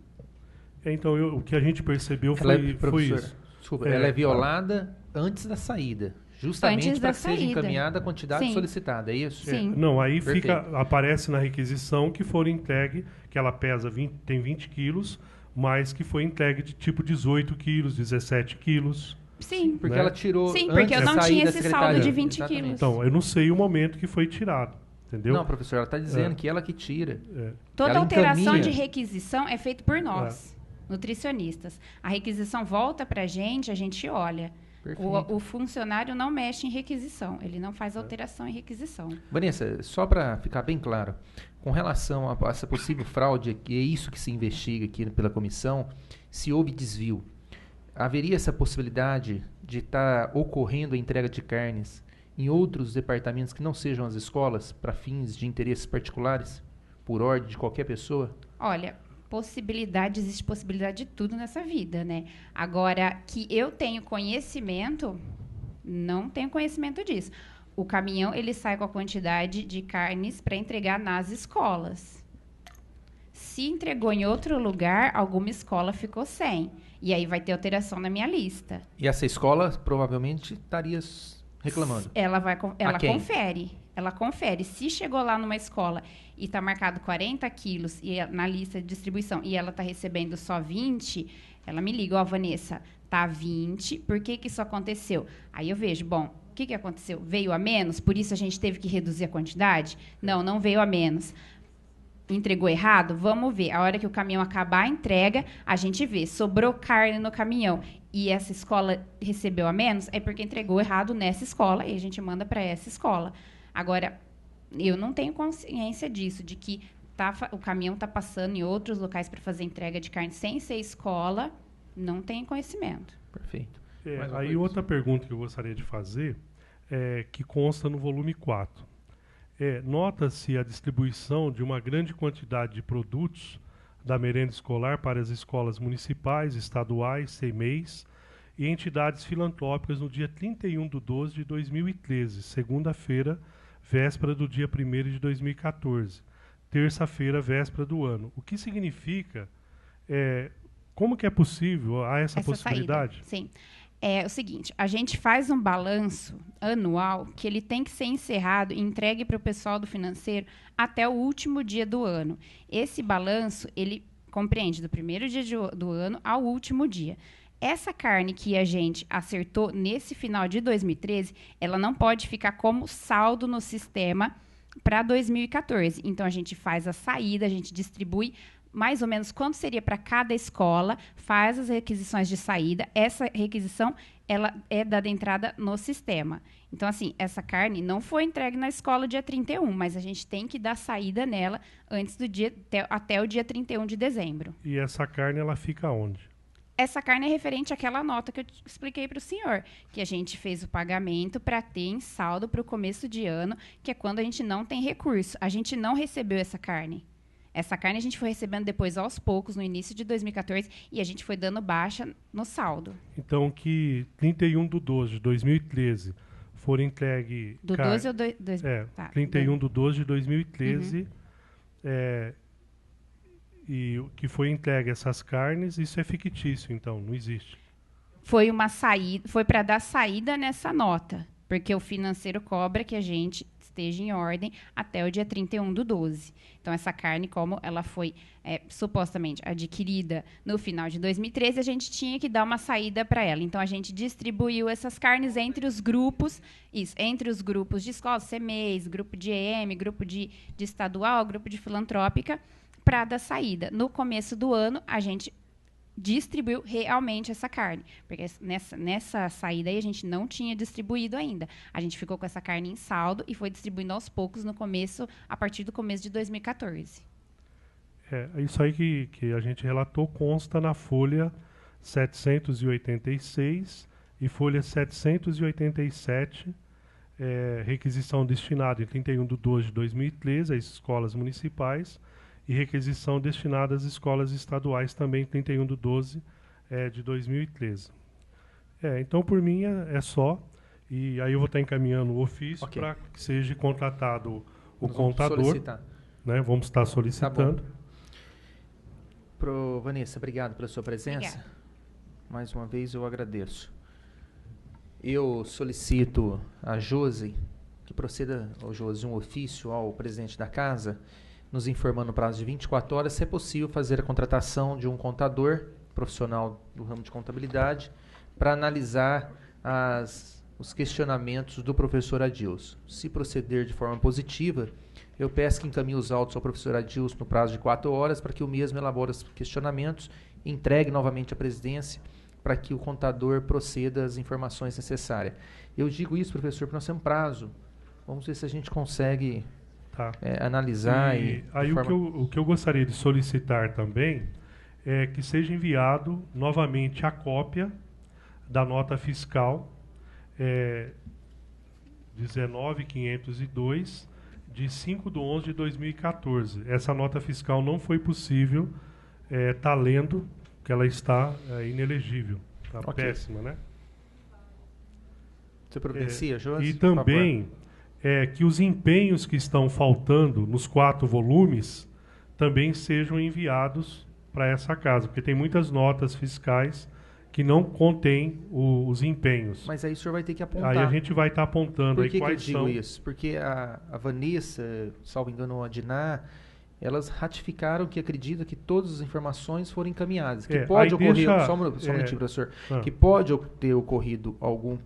Então, o que a gente percebeu foi isso. Desculpa, ela é violada antes da saída, justamente para que seja encaminhada a quantidade solicitada, é isso? Sim. Não, aí aparece na requisição que foram entregue, que ela pesa tem 20 quilos, mas que foi entregue de tipo 18 quilos, 17 quilos. Sim. Porque ela tirou. Sim, porque eu não tinha esse saldo de 20 quilos. Então, eu não sei o momento que foi tirado, entendeu? Não, professor, ela está dizendo que ela que tira. Toda alteração de requisição é feita por nós, nutricionistas. A requisição volta para a gente olha. O funcionário não mexe em requisição, ele não faz alteração em requisição. Vanessa, só para ficar bem claro, com relação a essa possível fraude, que é isso que se investiga aqui pela comissão, se houve desvio, haveria essa possibilidade de estar ocorrendo a entrega de carnes em outros departamentos que não sejam as escolas, para fins de interesses particulares, por ordem de qualquer pessoa? Olha, existe possibilidade de tudo nessa vida, né? Agora, que eu tenho conhecimento, não tenho conhecimento disso. O caminhão, ele sai com a quantidade de carnes para entregar nas escolas. Se entregou em outro lugar, alguma escola ficou sem. E aí vai ter alteração na minha lista. E essa escola provavelmente estaria reclamando? Ela confere. Ela confere. Se chegou lá numa escola e está marcado 40 quilos na lista de distribuição e ela está recebendo só 20, ela me liga, Vanessa, tá 20, por que isso aconteceu? Aí eu vejo, que aconteceu? Veio a menos? Por isso a gente teve que reduzir a quantidade? Não, não veio a menos. Entregou errado? Vamos ver. A hora que o caminhão acabar a entrega, a gente vê. Sobrou carne no caminhão e essa escola recebeu a menos, é porque entregou errado nessa escola e a gente manda para essa escola. Agora, eu não tenho consciência disso, de que o caminhão está passando em outros locais para fazer entrega de carne sem ser escola. Não tenho conhecimento. Perfeito. Aí outra pergunta que eu gostaria de fazer, que consta no volume 4. Nota-se a distribuição de uma grande quantidade de produtos da merenda escolar para as escolas municipais, estaduais, CEMEIs e entidades filantrópicas no dia 31/12 de 2013, segunda-feira, véspera do dia 1º de 2014, terça-feira, véspera do ano. O que significa, como que é possível, há essa possibilidade? Saída. Sim. É o seguinte, a gente faz um balanço anual que ele tem que ser encerrado e entregue para o pessoal do financeiro até o último dia do ano. Esse balanço, ele compreende do primeiro dia do ano ao último dia. Essa carne que a gente acertou nesse final de 2013, ela não pode ficar como saldo no sistema para 2014. Então, a gente faz a saída, a gente distribui mais ou menos quanto seria para cada escola, faz as requisições de saída. Essa requisição, ela é dada entrada no sistema. Então, assim, essa carne não foi entregue na escola dia 31, mas a gente tem que dar saída nela antes do dia, até o dia 31 de dezembro. E essa carne, ela fica onde? Essa carne é referente àquela nota que eu expliquei para o senhor, que a gente fez o pagamento para ter em saldo para o começo de ano, que é quando a gente não tem recurso. A gente não recebeu essa carne. Essa carne a gente foi recebendo depois aos poucos, no início de 2014, e a gente foi dando baixa no saldo. Então, que 31/12 de 2013 for entregue... Do 12 ou 31/12 de 2013, e o que foi entregue essas carnes, isso é fictício, então, não existe. Foi uma saída, foi para dar saída nessa nota, porque o financeiro cobra que a gente esteja em ordem até o dia 31/12. Então, essa carne, como ela foi supostamente adquirida no final de 2013, a gente tinha que dar uma saída para ela. Então, a gente distribuiu essas carnes entre os grupos, entre os grupos de escolas, CEMEIs, grupo de EM, grupo de estadual, grupo de filantrópica, para dar saída. No começo do ano, a gente distribuiu realmente essa carne, porque nessa saída aí a gente não tinha distribuído ainda. A gente ficou com essa carne em saldo e foi distribuindo aos poucos a partir do começo de 2014. Isso aí que a gente relatou consta na folha 786 e folha 787, requisição destinada em 31/12 de 2013 às escolas municipais, e requisição destinada às escolas estaduais também 31/12 de 2013. Então, por mim, é só. E aí eu vou estar encaminhando o ofício para que seja contratado o contador. Né? Vamos estar solicitando. Tá, Vanessa, obrigado pela sua presença. Obrigada. Mais uma vez eu agradeço. Eu solicito a Josi que proceda, Josi, um ofício ao presidente da casa, nos informando no prazo de 24 horas, se é possível fazer a contratação de um contador profissional do ramo de contabilidade para analisar os questionamentos do professor Adilson. Se proceder de forma positiva, eu peço que encaminhe os autos ao professor Adilson no prazo de 4 horas para que o mesmo elabore os questionamentos e entregue novamente à presidência para que o contador proceda às informações necessárias. Eu digo isso, professor, porque nós temos prazo. Vamos ver se a gente consegue... analisar e aí o que eu gostaria de solicitar também é que seja enviado novamente a cópia da nota fiscal 19.502 de 5/11 de 2014. Essa nota fiscal não foi possível estar lendo, que ela está inelegível, está péssima, né? Você providencia, Josi? E também que os empenhos que estão faltando nos 4 volumes também sejam enviados para essa casa, porque tem muitas notas fiscais que não contêm os empenhos. Mas aí o senhor vai ter que apontar. Aí a gente vai estar apontando. Por que quais eu digo são... isso? Porque a Vanessa, salvo engano, a Diná, elas ratificaram que acreditam que todas as informações foram encaminhadas. Que pode ocorrer, só um momentinho, professor, que pode ter ocorrido algum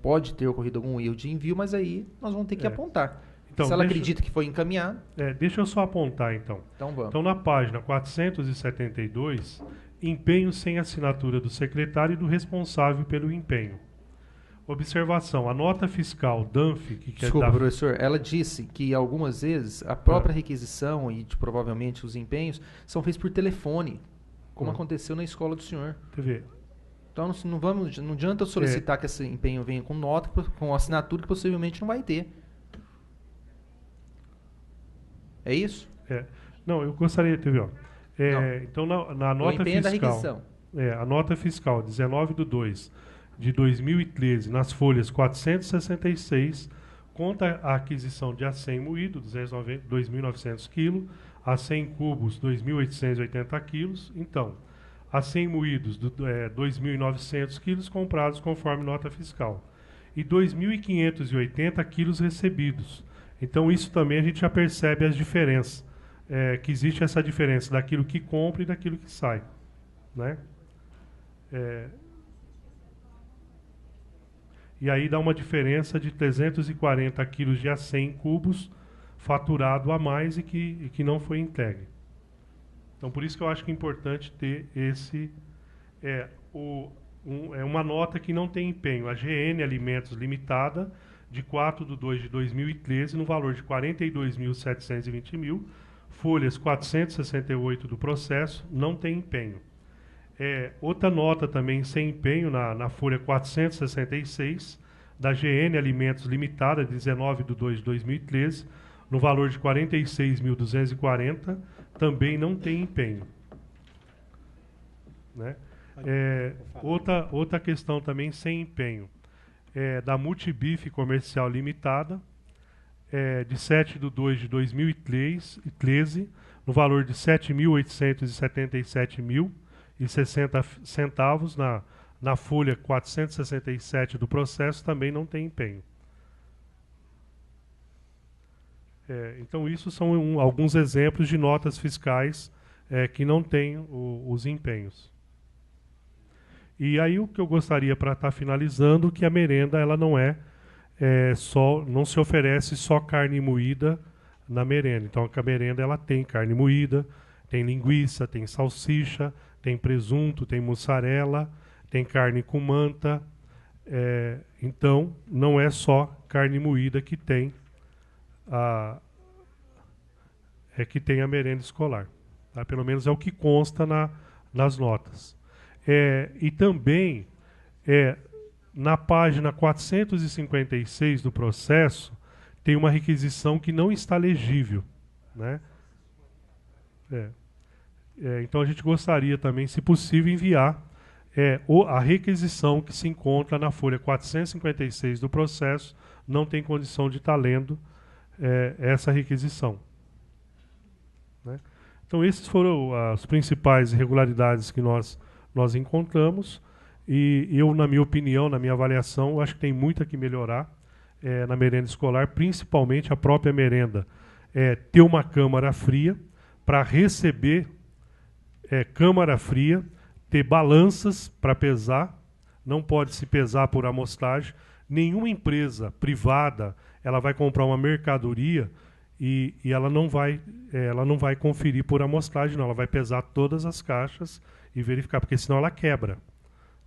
erro de envio, mas aí nós vamos ter que apontar. Então, se ela acredita que foi encaminhado... deixa eu só apontar, então. Então, vamos. Então, na página 472, empenho sem assinatura do secretário e do responsável pelo empenho. Observação, a nota fiscal DANF... Desculpa, professor, ela disse que algumas vezes a própria requisição e provavelmente os empenhos são feitos por telefone, como aconteceu na escola do senhor. Então não adianta eu solicitar que esse empenho venha com nota, com assinatura que possivelmente não vai ter. É isso? Não, eu gostaria de ver. Então, na nota fiscal... da requisição. A nota fiscal 19/2 de 2013, nas folhas 466, conta a aquisição de acém moído, 2.900 kg, acém cubos, 2.880 kg. Então, acém moídos, 2.900 kg comprados conforme nota fiscal. E 2.580 kg recebidos. Então, isso também a gente já percebe as diferenças. Que existe essa diferença daquilo que compra e daquilo que sai. Né? E aí dá uma diferença de 340 quilos de acém cubos faturado a mais e que não foi entregue. Então, por isso que eu acho que é importante ter esse... uma nota que não tem empenho. A GN Alimentos Limitada, de 4/2 de 2013, no valor de R$ 42.720 folhas 468 do processo, não tem empenho. Outra nota também sem empenho, na folha 466, da GN Alimentos Limitada, 19/2 de 2013, no valor de R$ 46.240, também não tem empenho. Né? Outra questão também sem empenho, da Multibif Comercial Limitada, de 7/2 de 2013, no valor de R$ 7.877,60 na folha 467 do processo, também não tem empenho. Então, isso são alguns exemplos de notas fiscais que não têm os empenhos. E aí o que eu gostaria para estar finalizando, que a merenda ela não não se oferece só carne moída na merenda. Então a merenda ela tem carne moída, tem linguiça, tem salsicha, tem presunto, tem mussarela, tem carne com manta. Então não é só carne moída que tem a merenda escolar. Tá? Pelo menos é o que consta nas notas. E também na página 456 do processo tem uma requisição que não está legível. Né? Então a gente gostaria também, se possível, enviar a requisição que se encontra na folha 456 do processo, não tem condição de estar lendo essa requisição. Né? Então esses foram as principais irregularidades que nós encontramos. E eu, na minha opinião, na minha avaliação, acho que tem muito a que melhorar na merenda escolar, principalmente a própria merenda. Ter uma câmara fria para receber câmara fria, ter balanças para pesar, não pode se pesar por amostragem. Nenhuma empresa privada ela vai comprar uma mercadoria e ela não vai conferir por amostragem, não. Ela vai pesar todas as caixas e verificar, porque senão ela quebra.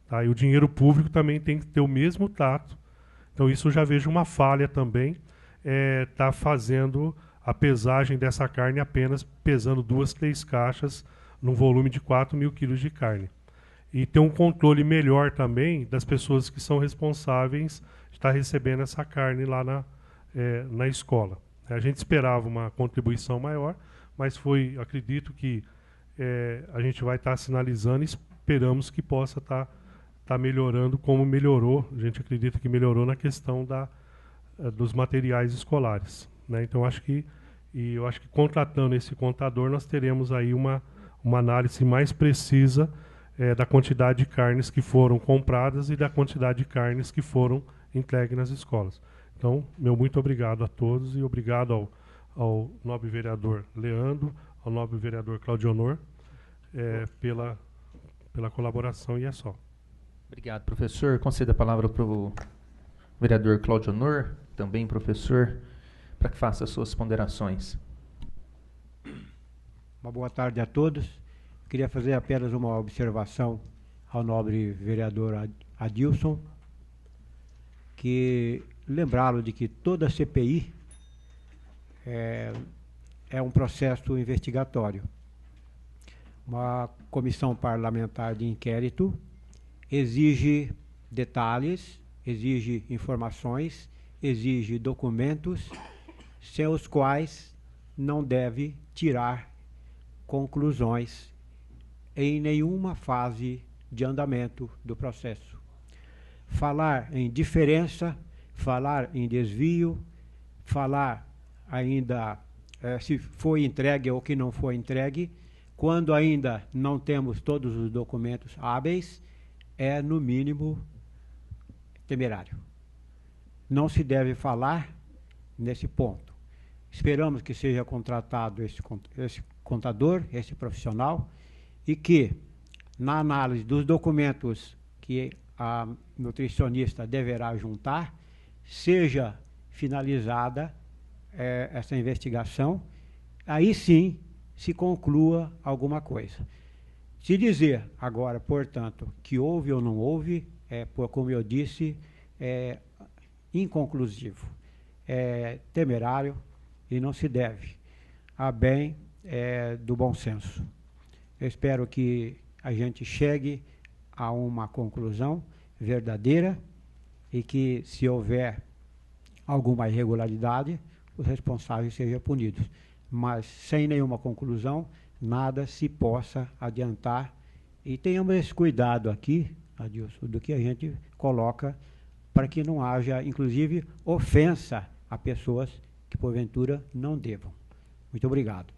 Tá? E o dinheiro público também tem que ter o mesmo tato. Então isso eu já vejo uma falha também, tá fazendo a pesagem dessa carne apenas pesando 2, 3 caixas num volume de 4.000 quilos de carne. E ter um controle melhor também das pessoas que são responsáveis de estar recebendo essa carne lá na escola. A gente esperava uma contribuição maior, mas acredito que a gente vai estar sinalizando e esperamos que possa estar melhorando como melhorou. A gente acredita que melhorou na questão dos materiais escolares. Né? Então, eu acho que contratando esse contador, nós teremos aí uma análise mais precisa da quantidade de carnes que foram compradas e da quantidade de carnes que foram entregues nas escolas. Então, meu muito obrigado a todos e obrigado ao nobre vereador Leandro, ao nobre vereador Claudionor pela colaboração, e é só. Obrigado, professor. Conceda a palavra para o vereador Claudionor, também professor, para que faça as suas ponderações. Uma boa tarde a todos. Queria fazer apenas uma observação ao nobre vereador Adilson, que lembrá-lo de que toda CPI é um processo investigatório. Uma comissão parlamentar de inquérito exige detalhes, exige informações, exige documentos, sem os quais não deve tirar conclusões em nenhuma fase de andamento do processo. Falar em diferença, falar em desvio, falar ainda se foi entregue ou que não foi entregue, quando ainda não temos todos os documentos hábeis, é no mínimo temerário. Não se deve falar nesse ponto. Esperamos que seja contratado esse contador, esse profissional, e que, na análise dos documentos que a nutricionista deverá juntar, seja finalizada essa investigação, aí sim se conclua alguma coisa. Se dizer agora, portanto, que houve ou não houve, como eu disse, é inconclusivo, é temerário e não se deve, a bem do bom senso. Eu espero que a gente chegue a uma conclusão verdadeira e que, se houver alguma irregularidade, os responsáveis sejam punidos. Mas, sem nenhuma conclusão, nada se possa adiantar. E tenhamos esse cuidado aqui, Adilson, do que a gente coloca, para que não haja, inclusive, ofensa a pessoas que, porventura, não devam. Muito obrigado.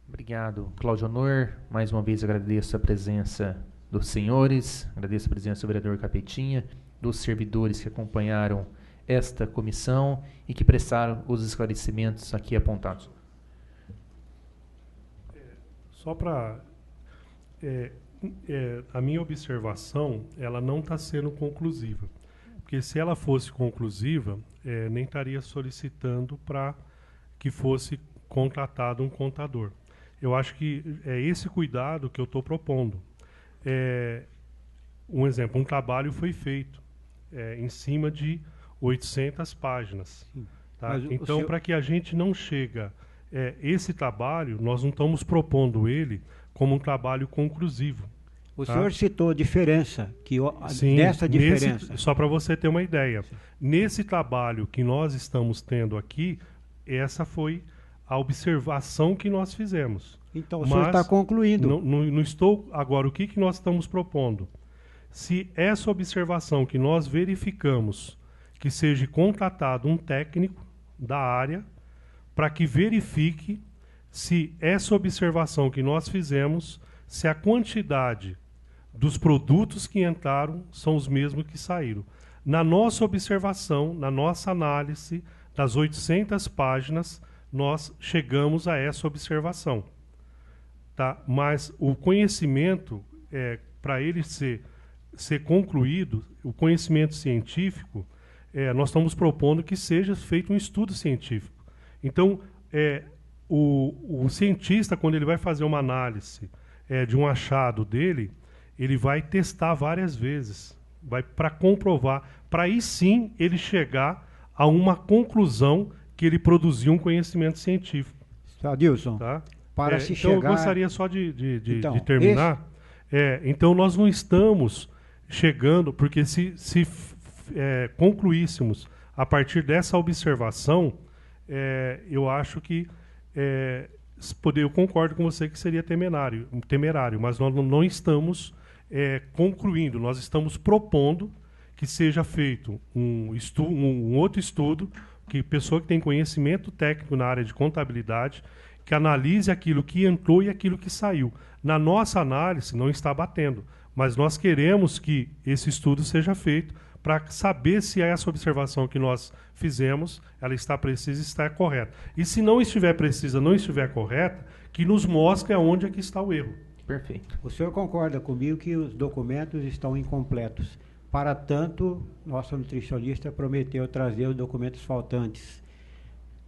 Obrigado, Claudionor. Mais uma vez agradeço a presença dos senhores, agradeço a presença do vereador Capetinha, dos servidores que acompanharam esta comissão e que prestaram os esclarecimentos aqui apontados. Só para... a minha observação, ela não está sendo conclusiva. Porque se ela fosse conclusiva, nem estaria solicitando para que fosse contratado um contador. Eu acho que é esse cuidado que eu estou propondo. Um exemplo, um trabalho foi feito em cima de 800 páginas. Tá? Então, para que a gente não chegue... esse trabalho, nós não estamos propondo ele como um trabalho conclusivo. O senhor citou a diferença, Sim, dessa diferença. Só para você ter uma ideia. Sim. Nesse trabalho que nós estamos tendo aqui, essa foi a observação que nós fizemos. Então, o senhor está concluindo. Não estou... Agora, o que nós estamos propondo? Se essa observação que nós verificamos que seja contratado um técnico da área para que verifique se essa observação que nós fizemos, se a quantidade dos produtos que entraram são os mesmos que saíram. Na nossa observação, na nossa análise das 800 páginas, nós chegamos a essa observação. Tá? Mas o conhecimento, para ele ser concluído, o conhecimento científico, nós estamos propondo que seja feito um estudo científico. Então, o cientista, quando ele vai fazer uma análise de um achado dele, ele vai testar várias vezes, vai para comprovar, para aí sim ele chegar a uma conclusão que ele produziu um conhecimento científico. Adilson, tá? Para se então, chegar... eu gostaria só de terminar. Então, nós não estamos chegando, porque se concluíssemos a partir dessa observação, eu acho que eu concordo com você que seria temerário, mas nós não estamos concluindo, nós estamos propondo que seja feito um outro estudo, que pessoa que tem conhecimento técnico na área de contabilidade, que analise aquilo que entrou e aquilo que saiu. Na nossa análise não está batendo, mas nós queremos que esse estudo seja feito para saber se essa observação que nós fizemos, ela está precisa e está correta. E se não estiver precisa, não estiver correta, que nos mostre aonde é que está o erro. Perfeito. O senhor concorda comigo que os documentos estão incompletos? Para tanto, nossa nutricionista prometeu trazer os documentos faltantes.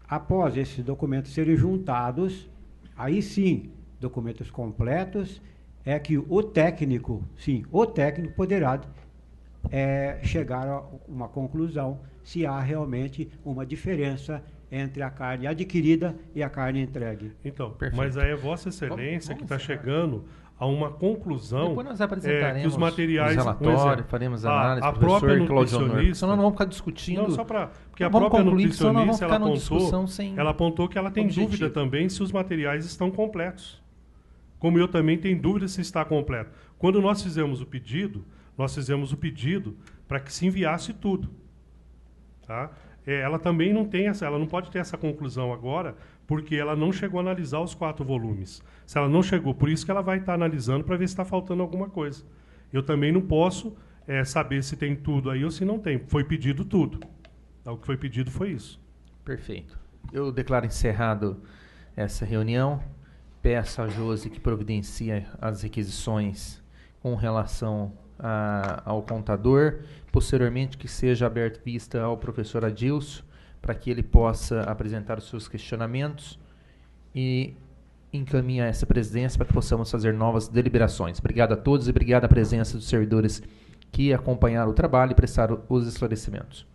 Após esses documentos serem juntados, aí sim, documentos completos, é que o técnico, sim, o técnico poderá chegar a uma conclusão se há realmente uma diferença entre a carne adquirida e a carne entregue. Então, perfeito. Mas aí é Vossa Excelência que está chegando a uma conclusão. Depois nós apresentaremos que os materiais, os relatórios, faremos análise, a própria nutricionista, senão nós não vamos ficar discutindo. Não, só para porque a própria nutricionista ela apontou que ela tem objetivo. dúvida também se os materiais estão completos. Como eu também tenho dúvida se está completo. Quando nós fizemos o pedido para que se enviasse tudo, tá? Ela também não tem ela não pode ter essa conclusão agora, porque ela não chegou a analisar os 4 volumes. Se ela não chegou, por isso que ela vai estar analisando para ver se está faltando alguma coisa. Eu também não posso saber se tem tudo aí ou se não tem. Foi pedido tudo. O que foi pedido foi isso. Perfeito. Eu declaro encerrado essa reunião. Peço a Josi que providencie as requisições com relação ao contador. Posteriormente, que seja aberta vista ao professor Adilson, para que ele possa apresentar os seus questionamentos e encaminhar essa presidência para que possamos fazer novas deliberações. Obrigado a todos e obrigado à presença dos servidores que acompanharam o trabalho e prestaram os esclarecimentos.